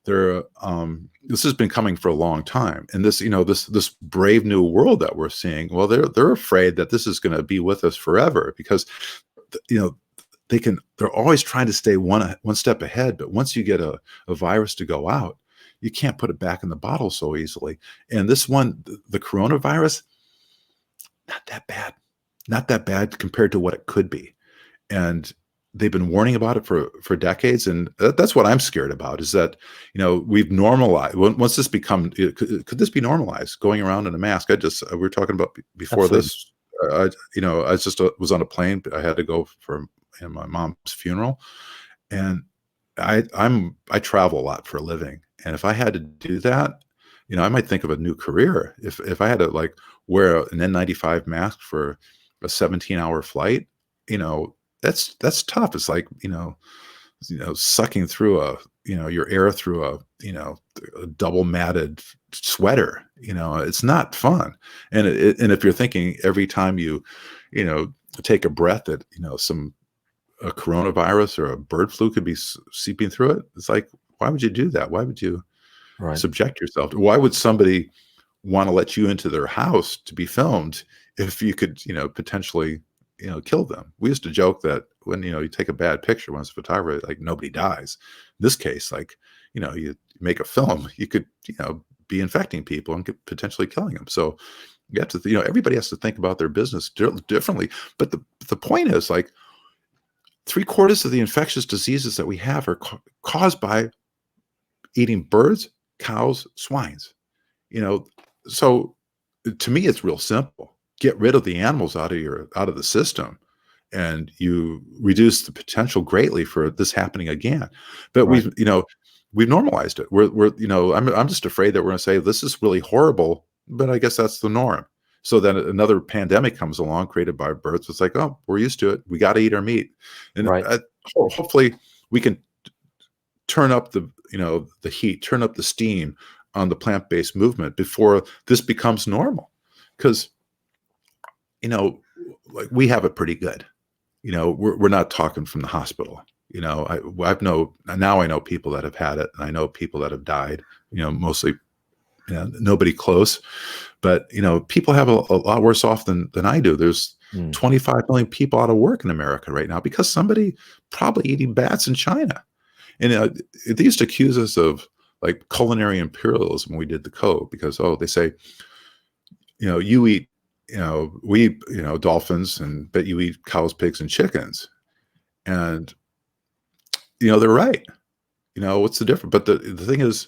This has been coming for a long time. And this, this brave new world that we're seeing, well, they're afraid that this is going to be with us forever, because, they're always trying to stay one step ahead. But once you get a virus to go out, you can't put it back in the bottle so easily. And this one, the coronavirus, not that bad compared to what it could be. And they've been warning about it for decades. And that's what I'm scared about, is that, we've normalized, once this could this be normalized, going around in a mask? We were talking about before Absolutely. this, I just was on a plane. I had to go for my mom's funeral, and I travel a lot for a living. And if I had to do that, I might think of a new career. If I had to wear an N95 mask for a 17-hour flight, that's tough. It's like, sucking through your air through a double matted sweater. It's not fun. And if you're thinking every time you take a breath that a coronavirus or a bird flu could be seeping through it, it's like, why would you do that? Why would you subject yourself to? Why would somebody want to let you into their house to be filmed if you could, potentially, kill them? We used to joke that when, you take a bad picture, when it's a photographer, like, nobody dies. In this case, you make a film, you could, be infecting people and potentially killing them. So you have to, everybody has to think about their business differently. But the point is, 3/4 of the infectious diseases that we have are caused by eating birds, cows, swines. So to me, it's real simple. Get rid of the animals out of the system, and you reduce the potential greatly for this happening again. But we've normalized it. I'm just afraid that we're going to say this is really horrible, but I guess that's the norm. So then another pandemic comes along created by birds. It's like, oh, we're used to it. We got to eat our meat. And hopefully we can turn up the heat, turn up the steam on the plant-based movement before this becomes normal. Because, we have it pretty good. We're not talking from the hospital. I know people that have had it, and I know people that have died, mostly, nobody close, but, people have a lot worse off than I do. There's 25 million people out of work in America right now because somebody probably eating bats in China. And they used to accuse us of like culinary imperialism when we did the Cove, because, oh, they say, you eat, we eat, dolphins, but you eat cows, pigs, and chickens. And, they're right. What's the difference? But the thing is,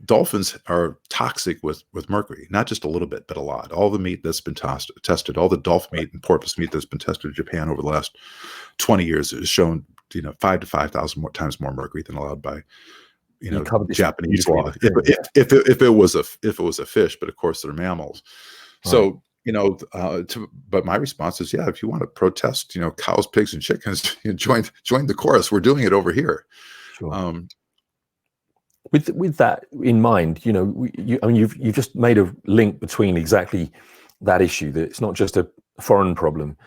dolphins are toxic with mercury, not just a little bit, but a lot. All the meat that's been tested, all the dolphin meat and porpoise meat that's been tested in Japan over the last 20 years has shown, 5 to 5,000 more times more mercury than allowed by, Japanese law. If it was a fish, but of course they're mammals. So, but my response is, yeah, if you want to protest, cows, pigs, and chickens, join the chorus. We're doing it over here. Sure. With that in mind, you've just made a link between exactly that issue, that it's not just a foreign problem.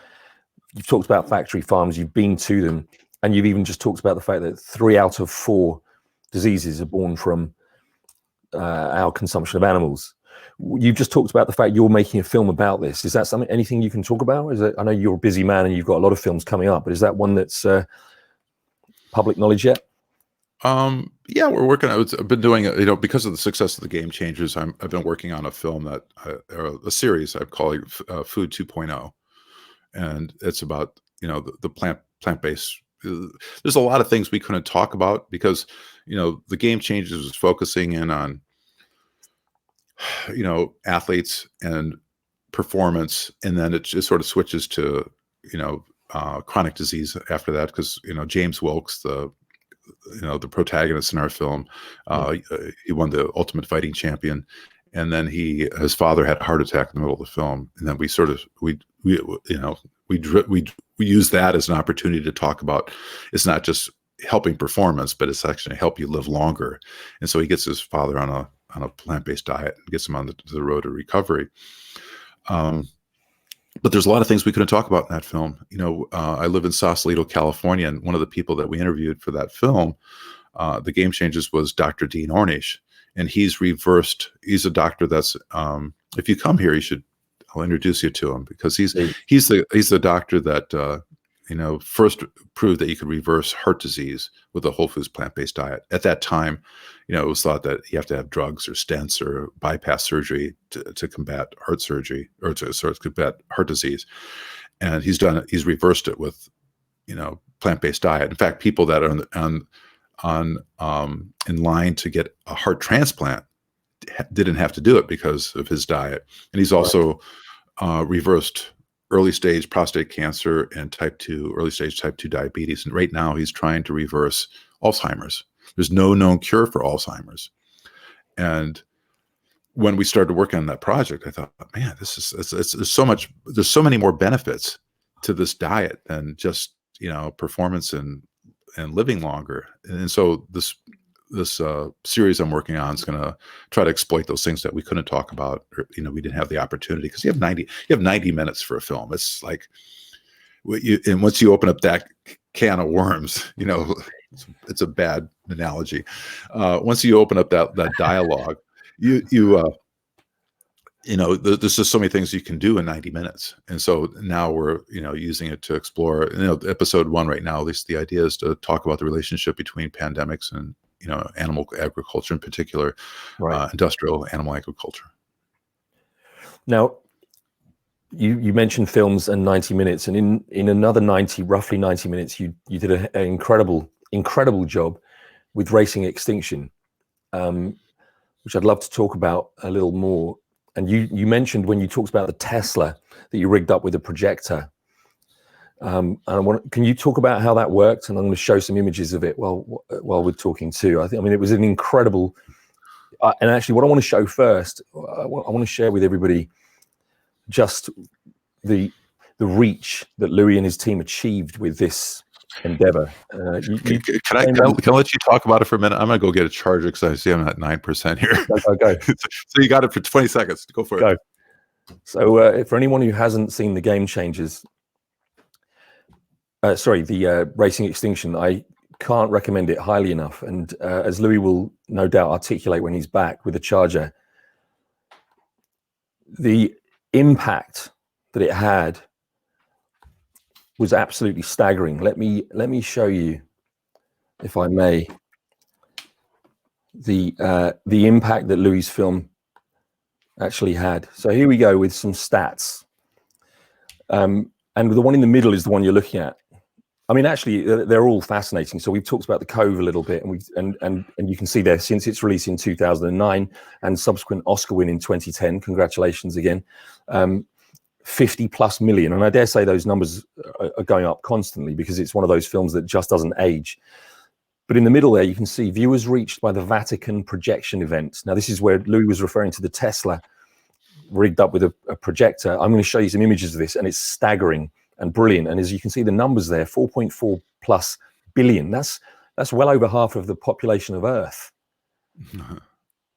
You've talked about factory farms, you've been to them, and you've even just talked about the fact that 3 out of 4 diseases are born from our consumption of animals. You've just talked about the fact you're making a film about this. Is that anything you can talk about? I know you're a busy man and you've got a lot of films coming up, but is that one that's public knowledge yet? Yeah, we're working. I've been doing it, because of the success of the Game Changers. I've been working on a film a series I'm calling Food 2.0, and it's about the plant-based. There's a lot of things we couldn't talk about because the Game Changers was focusing in on athletes and performance, and then it just sort of switches to chronic disease after that, because James Wilkes, the protagonist in our film, he won the Ultimate Fighting Champion, and then his father had a heart attack in the middle of the film, and then we use that as an opportunity to talk about, it's not just helping performance, but it's actually help you live longer. And so he gets his father on a plant-based diet and gets him on the road to recovery. But there's a lot of things we couldn't talk about in that film. I live in Sausalito, California, and one of the people that we interviewed for that film, the Game Changers, was Dr. Dean Ornish, and he's a doctor that's, if you come here, I'll introduce you to him, because he's the doctor that first proved that you could reverse heart disease with a whole foods plant-based diet. At that time, it was thought that you have to have drugs or stents or bypass surgery to combat heart surgery, or to combat heart disease. And he's reversed it with, plant-based diet. In fact, people that are in line to get a heart transplant didn't have to do it because of his diet. And he's also reversed early stage prostate cancer and early stage type 2 diabetes. And right now he's trying to reverse Alzheimer's. There's no known cure for Alzheimer's. And when we started working on that project, I thought, man, there's so many more benefits to this diet than just, performance and living longer. And so this series I'm working on is going to try to exploit those things that we couldn't talk about, or we didn't have the opportunity, because you have 90 minutes for a film. It's like, and once you open up that can of worms, it's a bad analogy. Once you open up that dialogue, there's just so many things you can do in 90 minutes. And so now we're, using it to explore, episode 1 right now, at least the idea is to talk about the relationship between pandemics and, animal agriculture, in particular, industrial animal agriculture. Now, you mentioned films and 90 minutes, and in another roughly 90 minutes, you did an incredible job with Racing Extinction, which I'd love to talk about a little more. And you mentioned, when you talked about the Tesla that you rigged up with a projector, and can you talk about how that worked? And I'm going to show some images of it while we're talking too. It was an incredible. And actually, what I want to show first, I want to share with everybody just the reach that Louie and his team achieved with this endeavor. Can I let you talk about it for a minute? I'm going to go get a charger because I see I'm at 9% here. Go. So you got it for 20 seconds. Go for it. So for anyone who hasn't seen the Game Changers, the Racing Extinction, I can't recommend it highly enough. And as Louie will no doubt articulate when he's back with a charger, the impact that it had was absolutely staggering. Let me show you, if I may. the impact that Louie's film actually had. So here we go with some stats. And the one in the middle is the one you're looking at. I mean, actually, they're all fascinating. So we've talked about the Cove a little bit, and you can see there, since its release in 2009 and subsequent Oscar win in 2010, congratulations again, 50 plus million. And I dare say those numbers are going up constantly because it's one of those films that just doesn't age. But in the middle there, you can see viewers reached by the Vatican projection event. Now, this is where Louie was referring to the Tesla rigged up with a projector. I'm going to show you some images of this, and it's staggering and brilliant. And as you can see, the numbers there, 4.4 plus billion. That's well over half of the population of Earth.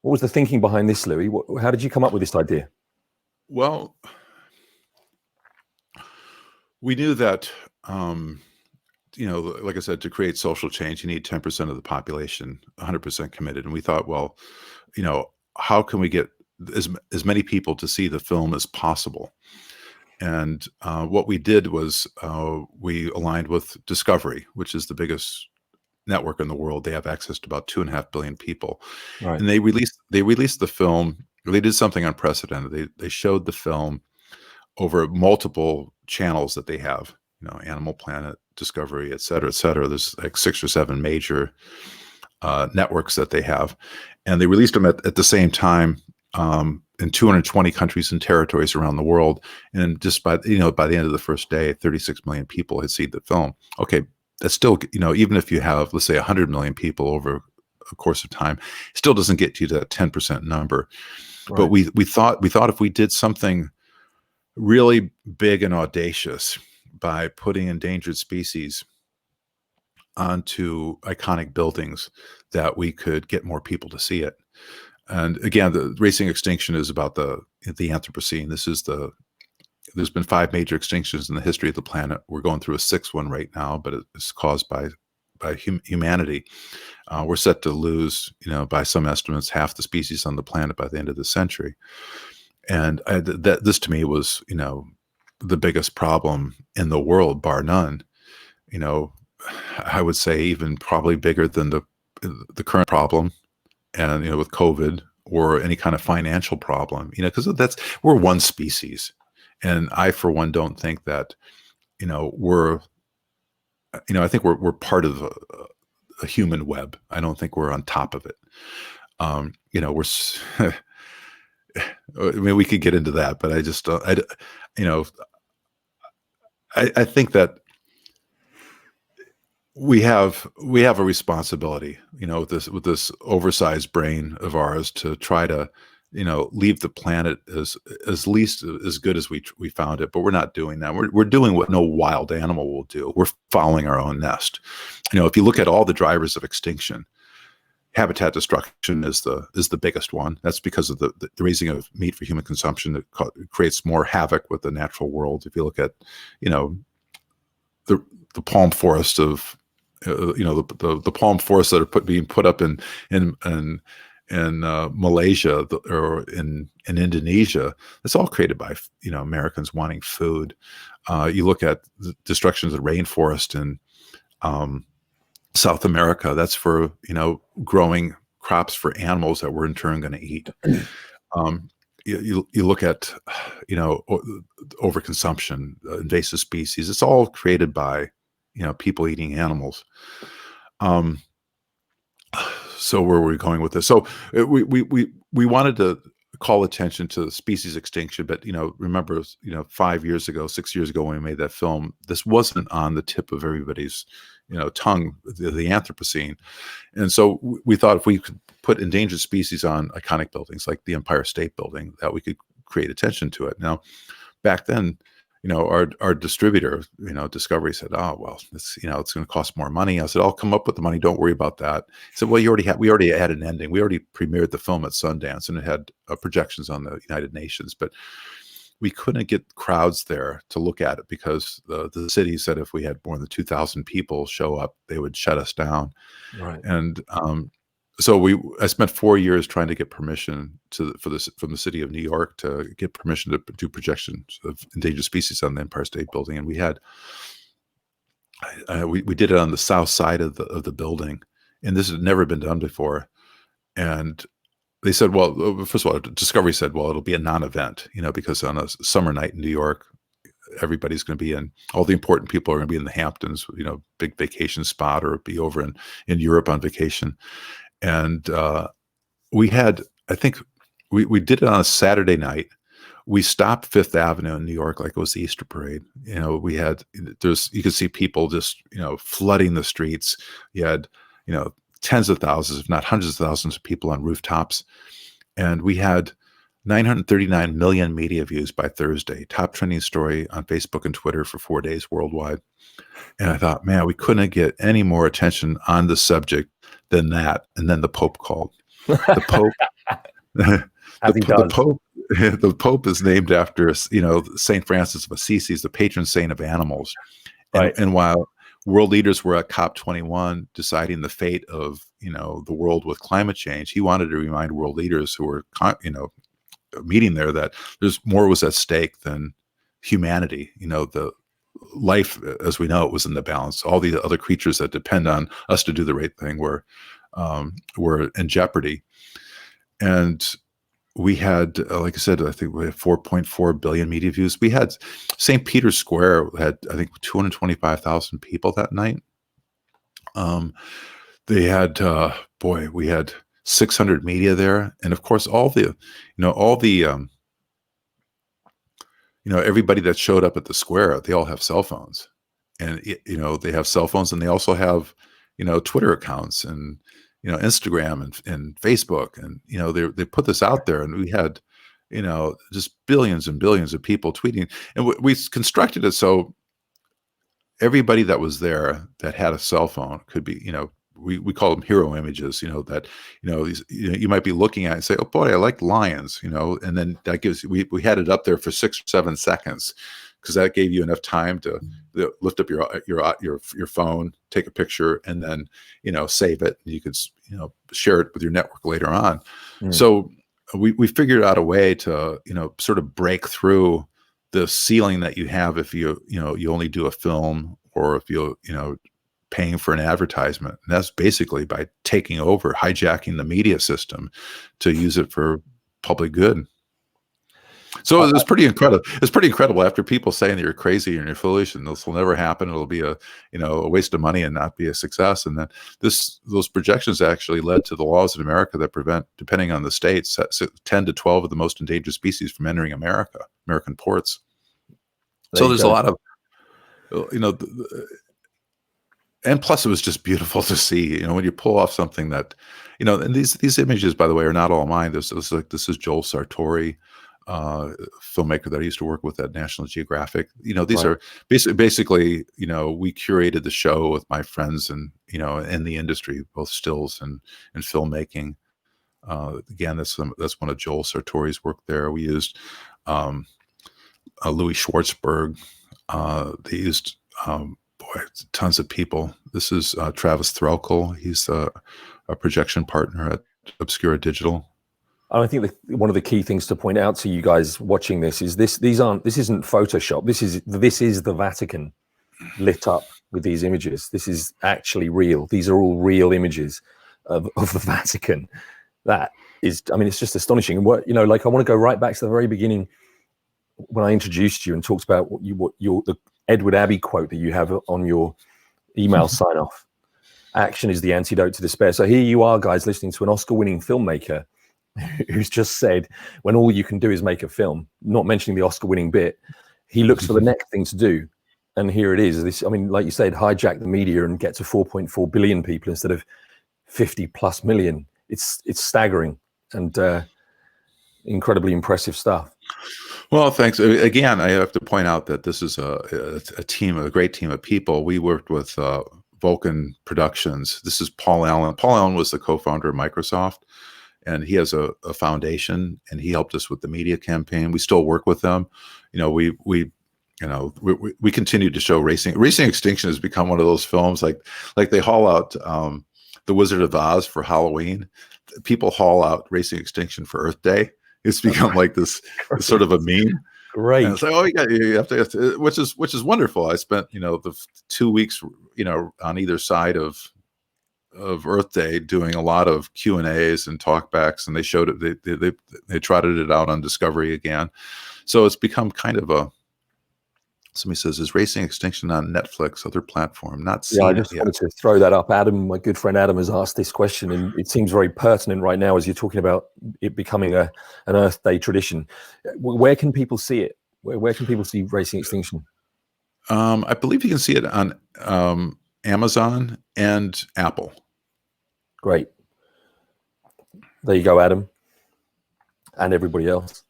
What was the thinking behind this, Louie? How did you come up with this idea? Well, we knew that, like I said, to create social change, you need 10% of the population 100% committed. And we thought, well, how can we get as many people to see the film as possible? And what we did was we aligned with Discovery, which is the biggest network in the world. They have access to about 2.5 billion people. Right. And they released the film. They did something unprecedented. They showed the film over multiple channels that they have, Animal Planet, Discovery, et cetera, et cetera. There's like 6 or 7 major networks that they have. And they released them at the same time in 220 countries and territories around the world. And just by the end of the first day, 36 million people had seen the film. Okay, that's still, even if you have, let's say, 100 million people over a course of time, it still doesn't get you to that 10% number. Right. But we thought if we did something really big and audacious by putting endangered species onto iconic buildings, that we could get more people to see it. And again, the Racing Extinction is about the Anthropocene. There's been 5 major extinctions in the history of the planet. We're going through a 6th one right now, but it's caused by humanity. We're set to lose, by some estimates, half the species on the planet by the end of the century. And this to me was, the biggest problem in the world, bar none. I would say even probably bigger than the current problem, and with COVID, or any kind of financial problem, because we're one species, and I, for one, don't think that, we're, I think we're part of a human web. I don't think we're on top of it. We're, I mean, we could get into that, but I just, I think that we have a responsibility, with this oversized brain of ours, to try to, leave the planet as least as good as we found it. But we're not doing that. We're doing what no wild animal will do. We're following our own nest. If you look at all the drivers of extinction, habitat destruction is the biggest one. That's because of the raising of meat for human consumption that creates more havoc with the natural world. If you look at, the palm forest of, the palm forests that are being put up in Malaysia or in Indonesia, it's all created by, Americans wanting food. You look at the destructions of rainforest in South America, that's for, growing crops for animals that we're in turn going to eat. You look at, overconsumption, invasive species. It's all created by, people eating animals. So where were we going with this? So we wanted to call attention to species extinction, but remember, 5 years ago, 6 years ago, when we made that film, this wasn't on the tip of everybody's tongue, the Anthropocene. And so we thought if we could put endangered species on iconic buildings like the Empire State Building, that we could create attention to it. Now, back then, our distributor, Discovery, said, "Oh, well, it's going to cost more money." I said, "I'll come up with the money. Don't worry about that." He said, "Well, we already had an ending. We already premiered the film at Sundance, and it had projections on the United Nations, but we couldn't get crowds there to look at it because the city said if we had more than 2,000 people show up, they would shut us down." Right. And so I spent 4 years trying to get permission from the city of New York to get permission to do projections of endangered species on the Empire State Building, and we had we did it on the south side of the building, and this had never been done before. And they said, well, first of all, Discovery said, well, it'll be a non-event, because on a summer night in New York, everybody's going to be in, all the important people are going to be in the Hamptons, big vacation spot, or be over in Europe on vacation. And we had, I think we did it on a Saturday night. We stopped Fifth Avenue in New York like it was the Easter parade. You could see people just, flooding the streets. You had, tens of thousands, if not hundreds of thousands of people on rooftops. And we had 939 million media views by Thursday, top trending story on Facebook and Twitter for 4 days worldwide. And I thought, man, we couldn't get any more attention on the subject than that. And then the Pope called. The Pope, the Pope is named after, St. Francis of Assisi, the patron saint of animals. Right. And while world leaders were at COP21 deciding the fate of, the world with climate change, he wanted to remind world leaders who were, meeting there that there's more was at stake than humanity. The life as we know it was in the balance. All the other creatures that depend on us to do the right thing were in jeopardy. And we had, like I said, I think we had 4.4 billion media views. We had St. Peter's Square had, I think, 225,000 people that night. They had, we had 600 media there, and of course, everybody that showed up at the square, they all have cell phones, and they have cell phones, and they also have, Twitter accounts and Instagram and Facebook, and they put this out there, and we had just billions and billions of people tweeting, and we constructed it so everybody that was there that had a cell phone could be, we call them hero images, that these, you might be looking at and say, oh boy, I like lions, and then that gives, we had it up there for 6 or 7 seconds, because that gave you enough time to lift up your phone, take a picture, and then save it, and you could share it with your network later on. So we figured out a way to sort of break through the ceiling that you have if you only do a film, or if you paying for an advertisement. And that's basically by taking over, hijacking the media system to use it for public good. So it's pretty incredible. It's pretty incredible after people saying that you're crazy and you're foolish and this will never happen. It'll be a waste of money and not be a success. And then those projections actually led to the laws in America that prevent, depending on the states, 10 to 12 of the most endangered species from entering American ports. So there's a lot of, and plus it was just beautiful to see, when you pull off something that, and these images, by the way, are not all mine. This is Joel Sartori, filmmaker that I used to work with at National Geographic. These are basically, we curated the show with my friends and, in the industry, both stills and filmmaking. Again, that's one of Joel Sartori's work there. We used Louis Schwartzberg. They used tons of people. This is Travis Threlkel. He's a projection partner at Obscura Digital. I think one of the key things to point out to you guys watching this is this isn't Photoshop. This is the Vatican lit up with these images. This is actually real. These are all real images of the Vatican. That is, it's just astonishing. And what I want to go right back to the very beginning when I introduced you and talked about the Edward Abbey quote that you have on your email sign off. Action is the antidote to despair. So here you are, guys, listening to an Oscar-winning filmmaker who's just said, when all you can do is make a film, not mentioning the Oscar-winning bit, he looks for the next thing to do. And here it is. This, like you said, hijack the media and get to 4.4 billion people instead of 50 plus million. It's staggering and incredibly impressive stuff. Well, thanks. Again, I have to point out that this is a great team of people. We worked with Vulcan Productions. This is Paul Allen. Paul Allen was the co-founder of Microsoft, and he has a foundation, and he helped us with the media campaign. We still work with them. We continue to show racing. Racing Extinction has become one of those films like they haul out The Wizard of Oz for Halloween. People haul out Racing Extinction for Earth Day. It's become like this sort of a meme. Right. And it's like, you have to, which is wonderful. I spent, the 2 weeks, on either side of Earth Day doing a lot of Q&As and talkbacks, and they showed it. They trotted it out on Discovery again. So it's become kind of a. Somebody says, "Is Racing Extinction on Netflix, other platform?" Not seen I it just yet. wanted to throw that up. Adam, my good friend Adam, has asked this question, and it seems very pertinent right now as you're talking about it becoming an Earth Day tradition. Where can people see it? Where can people see Racing Extinction? I believe you can see it on Amazon and Apple. Great. There you go, Adam, and everybody else.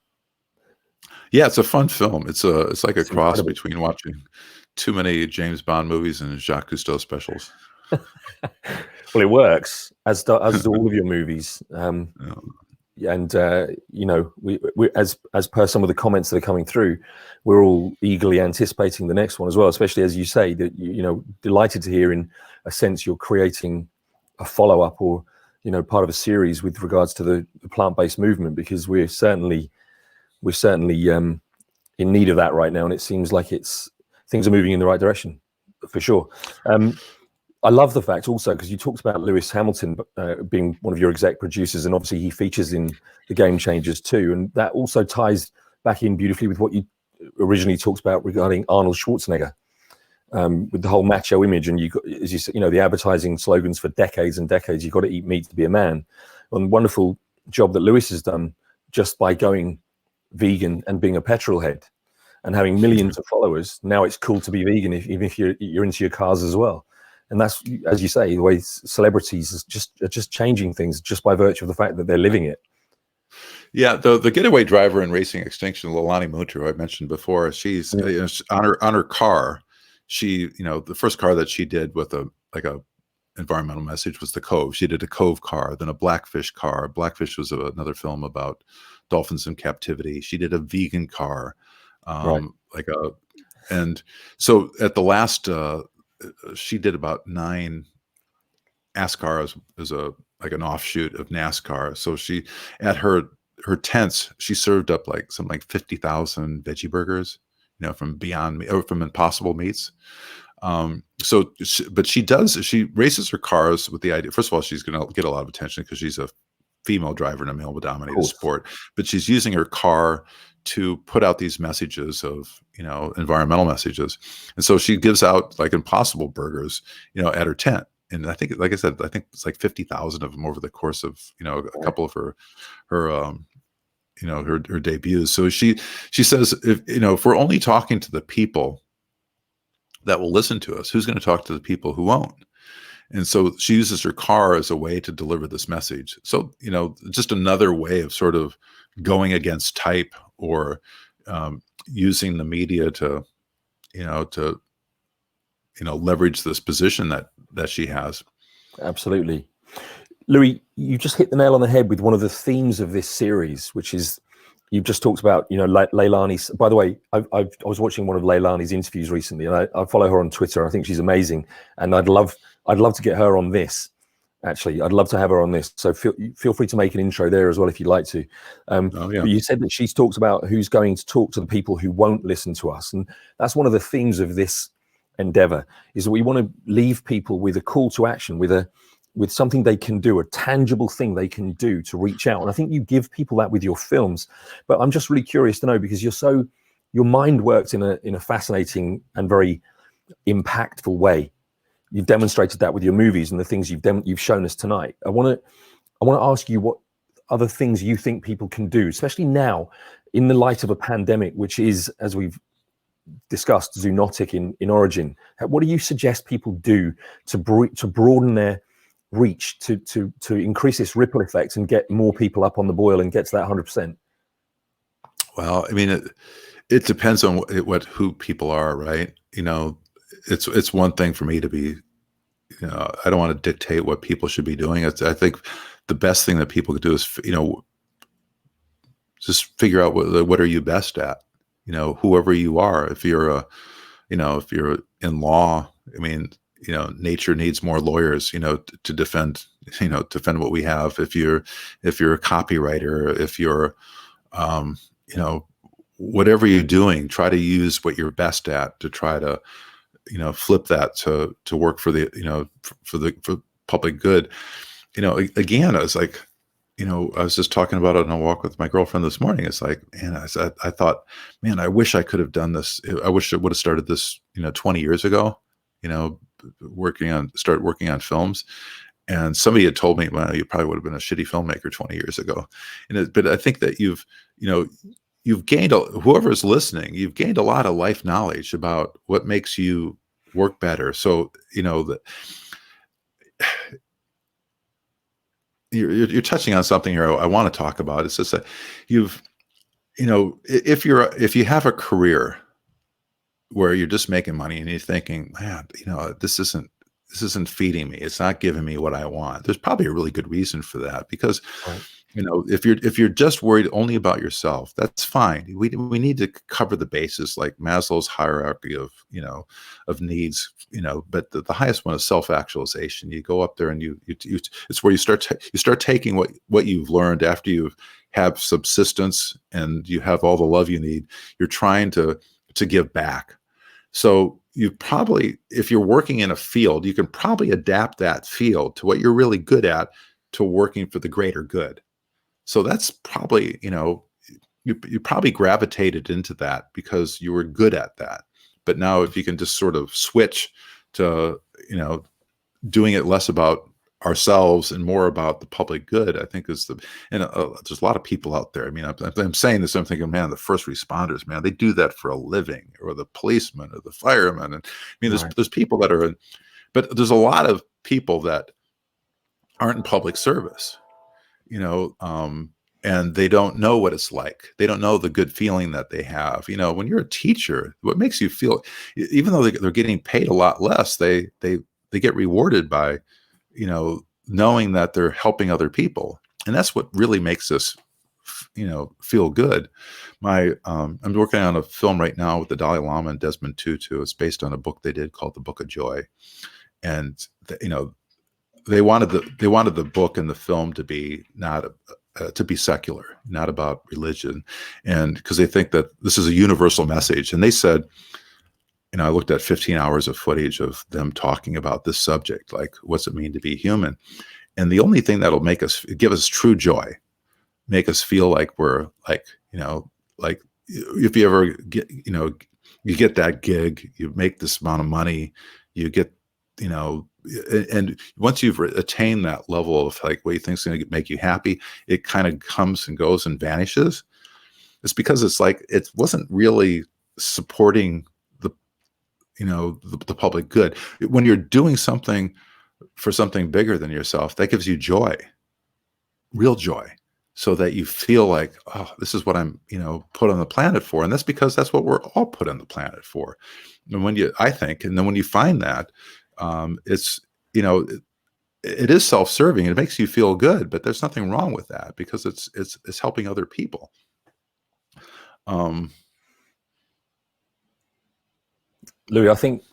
Yeah, it's a fun film. It's like a cross incredible. between watching too many James Bond movies and Jacques Cousteau specials. Well, it works, as do all of your movies. Yeah. And you know, we as per some of the comments that are coming through, we're all eagerly anticipating the next one as well. Especially as you say that you know, delighted to hear in a sense you're creating a follow-up or part of a series with regards to the plant-based movement, because we're certainly in need of that right now, and it seems like things are moving in the right direction for sure. I love the fact also, because you talked about Lewis Hamilton being one of your exec producers, and obviously he features in the Game Changers too, and that also ties back in beautifully with what you originally talked about regarding Arnold Schwarzenegger, with the whole macho image. And you got, as you said, the advertising slogans for decades and decades, you've got to eat meat to be a man. And wonderful job that Lewis has done just by going vegan and being a petrol head and having millions of followers. Now it's cool to be vegan even if you're into your cars as well. And that's, as you say, the way celebrities are just changing things just by virtue of the fact that they're living it. Yeah, the getaway driver in Racing Extinction, Lolani Mutu, I mentioned before, she's on her car. She, the first car that she did with a environmental message was the Cove. She did a Cove car, then a Blackfish car. Blackfish was another film about dolphins in captivity. She did a vegan car, Right. and so at the last, she did about 9. NASCAR as an offshoot of NASCAR. So she, at her tents, she served up something like 50,000 veggie burgers, from Beyond Meat or from Impossible Meats. But she races her cars with the idea. First of all, she's going to get a lot of attention because she's a female driver in a male-dominated sport. But she's using her car to put out these messages of, environmental messages. And so she gives out Impossible burgers, at her tent. And I think, like I said, it's like 50,000 of them over the course of, a couple of her debuts. So she says, if we're only talking to the people that will listen to us, who's going to talk to the people who won't? And so she uses her car as a way to deliver this message. So, just another way of sort of going against type, or using the media to leverage this position that she has. Absolutely. Louie, you just hit the nail on the head with one of the themes of this series, which is, you've just talked about, Leilani's. By the way, I was watching one of Leilani's interviews recently, and I follow her on Twitter. I think she's amazing, and I'd love to get her on this. Actually, I'd love to have her on this. So feel free to make an intro there as well if you'd like to. But you said that she's talked about who's going to talk to the people who won't listen to us, and that's one of the themes of this endeavor, is that we want to leave people with a call to action, with something they can do, a tangible thing they can do to reach out. And I think you give people that with your films. But I'm just really curious to know, because your mind works in a fascinating and very impactful way. You've demonstrated that with your movies and the things you've shown us tonight. I want to ask you what other things you think people can do, especially now in the light of a pandemic, which is, as we've discussed, zoonotic in origin. What do you suggest people do to broaden their reach, to increase this ripple effect and get more people up on the boil and get to that 100%? Well, I mean, it depends on who people are, right? It's one thing for me to be, I don't want to dictate what people should be doing. I think the best thing that people could do is, just figure out what are you best at, whoever you are. If you're if you're in law, I mean, nature needs more lawyers, to defend what we have. If you're a copywriter, if you're, whatever you're doing, try to use what you're best at to try to, flip that to work for the, for public good. Again, I was like, I was just talking about it on a walk with my girlfriend this morning. It's like, man, I thought, man, I wish I could have done this. I wish I would have started this, 20 years ago, working on films. And somebody had told me, well, you probably would have been a shitty filmmaker 20 years ago. But I think that you've gained, whoever is listening, you've gained a lot of life knowledge about what makes you work better. So, you're touching on something here I want to talk about. It's just that if you have a career where you're just making money and you're thinking, man, this isn't feeding me. It's not giving me what I want. There's probably a really good reason for that, because Right. if you're just worried only about yourself, that's fine. We need to cover the bases, like Maslow's hierarchy of needs. But the highest one is self-actualization. You go up there and you it's where you start taking what you've learned after you have subsistence and you have all the love you need. You're trying to give back. So you probably, if you're working in a field, you can probably adapt that field to what you're really good at, to working for the greater good. So that's probably, you probably gravitated into that because you were good at that. But now if you can just sort of switch to, doing it less about ourselves and more about the public good, I think there's a lot of people out there. I mean, I'm saying this, I'm thinking, man, the first responders, man, they do that for a living, or the policemen or the firemen. And I mean, there's people that are but there's a lot of people that aren't in public service, and they don't know what it's like. They don't know the good feeling that they have. When you're a teacher, what makes you feel, even though they're getting paid a lot less, they get rewarded by, knowing that they're helping other people. And that's what really makes us, feel good. I'm working on a film right now with the Dalai Lama and Desmond Tutu. It's based on a book they did called The Book of Joy. And, they wanted the book and the film to be to be secular, not about religion, and because they think that this is a universal message. And they said, I looked at 15 hours of footage of them talking about this subject, like, what's it mean to be human? And the only thing that'll give us true joy, make us feel like we're like if you ever get, you get that gig, you make this amount of money, you get, and once you've attained that level of like what you think is going to make you happy, it kind of comes and goes and vanishes. It's because it's like, it wasn't really supporting the public good. When you're doing something for something bigger than yourself, that gives you joy, real joy, so that you feel like, oh, this is what I'm, put on the planet for. And that's because that's what we're all put on the planet for. And I think, and then when you find that, it's, it is self-serving. It makes you feel good, but there's nothing wrong with that, because it's helping other people. Louie, I think,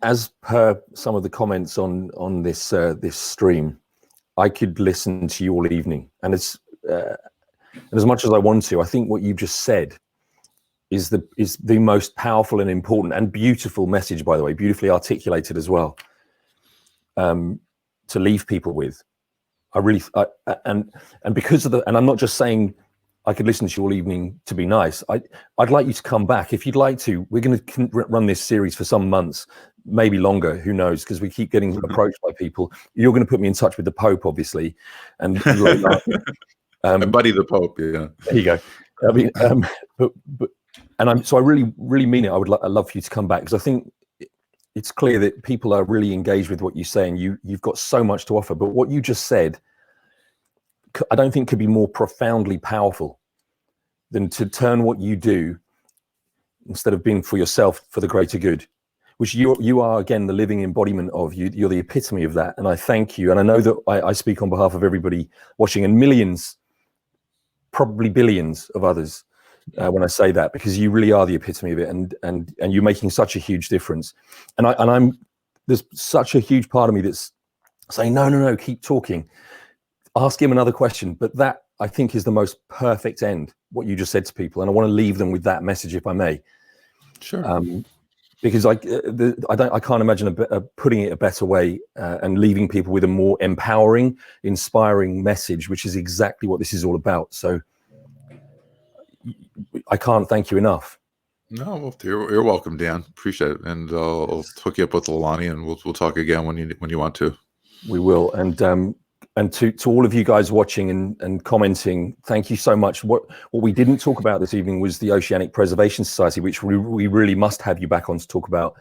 as per some of the comments on this this stream, I could listen to you all evening, and as much as I want to, I think what you just said is the most powerful and important and beautiful message, by the way, beautifully articulated as well, to leave people with. And because of and I'm not just saying I could listen to you all evening to be nice. I'd like you to come back if you'd like to. We're going to run this series for some months, maybe longer, who knows, because we keep getting approached by people. You're going to put me in touch with the Pope, obviously, and Buddy the Pope, yeah. There you go. I mean, so I really mean it. I'd love for you to come back, because I think it's clear that people are really engaged with what you say, and you've got so much to offer. But what you just said, I don't think could be more profoundly powerful than to turn what you do, instead of being for yourself, for the greater good, which you are, again, the living embodiment of. You're the epitome of that. And I thank you. And I know that I speak on behalf of everybody watching, and millions, probably billions of others, when I say that, because you really are the epitome of it, and you're making such a huge difference. And there's such a huge part of me that's saying, no, keep talking. Ask him another question. But that, I think, is the most perfect end, what you just said to people. And I want to leave them with that message, if I may. Sure. because I can't imagine putting it a better way and leaving people with a more empowering, inspiring message, which is exactly what this is all about. So I can't thank you enough. No, well, you're welcome, Dan. Appreciate it, and I'll hook you up with Lonnie, and we'll talk again when you want to. We will, and to all of you guys watching and commenting, thank you so much. What we didn't talk about this evening was the Oceanic Preservation Society, which we really must have you back on to talk about,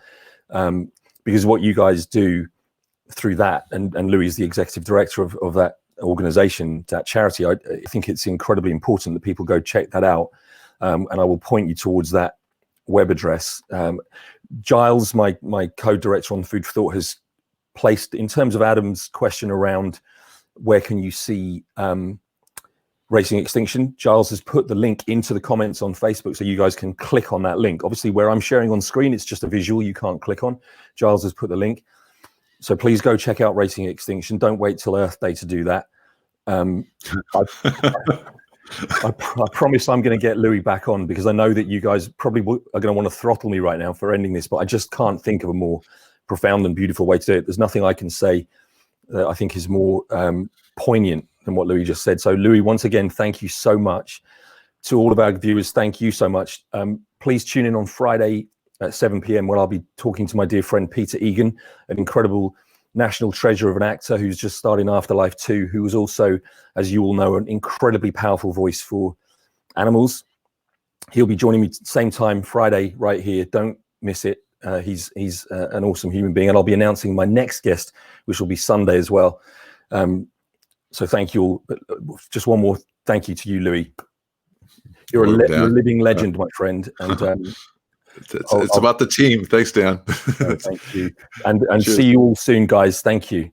because what you guys do through that, and Louie is the executive director of that organization, that charity. I think it's incredibly important that people go check that out, and I will point you towards that web address. Giles, my co-director on Food for Thought, has placed, in terms of Adam's question around where can you see Racing Extinction, Giles has put the link into the comments on Facebook, so you guys can click on that link. Obviously, where I'm sharing on screen, it's just a visual you can't click on. Giles has put the link, so please go check out Racing Extinction. Don't wait till Earth Day to do that. I promise I'm going to get Louie back on, because I know that you guys probably are going to want to throttle me right now for ending this, but I just can't think of a more profound and beautiful way to do it. There's nothing I can say that I think is more poignant than what Louie just said. So Louie, once again, thank you so much. To all of our viewers, thank you so much. Please tune in on Friday at 7 p.m. where I'll be talking to my dear friend Peter Egan, an incredible national treasure of an actor who's just started Afterlife 2, who was also, as you all know, an incredibly powerful voice for animals. He'll be joining me same time Friday right here. Don't miss it. He's an awesome human being, and I'll be announcing my next guest, which will be Sunday as well. So thank you all. But just one more thank you to you, Louie. You're a living legend, my friend. And it's about the team. Thanks, Dan. Thank you. And see you all soon, guys. Thank you.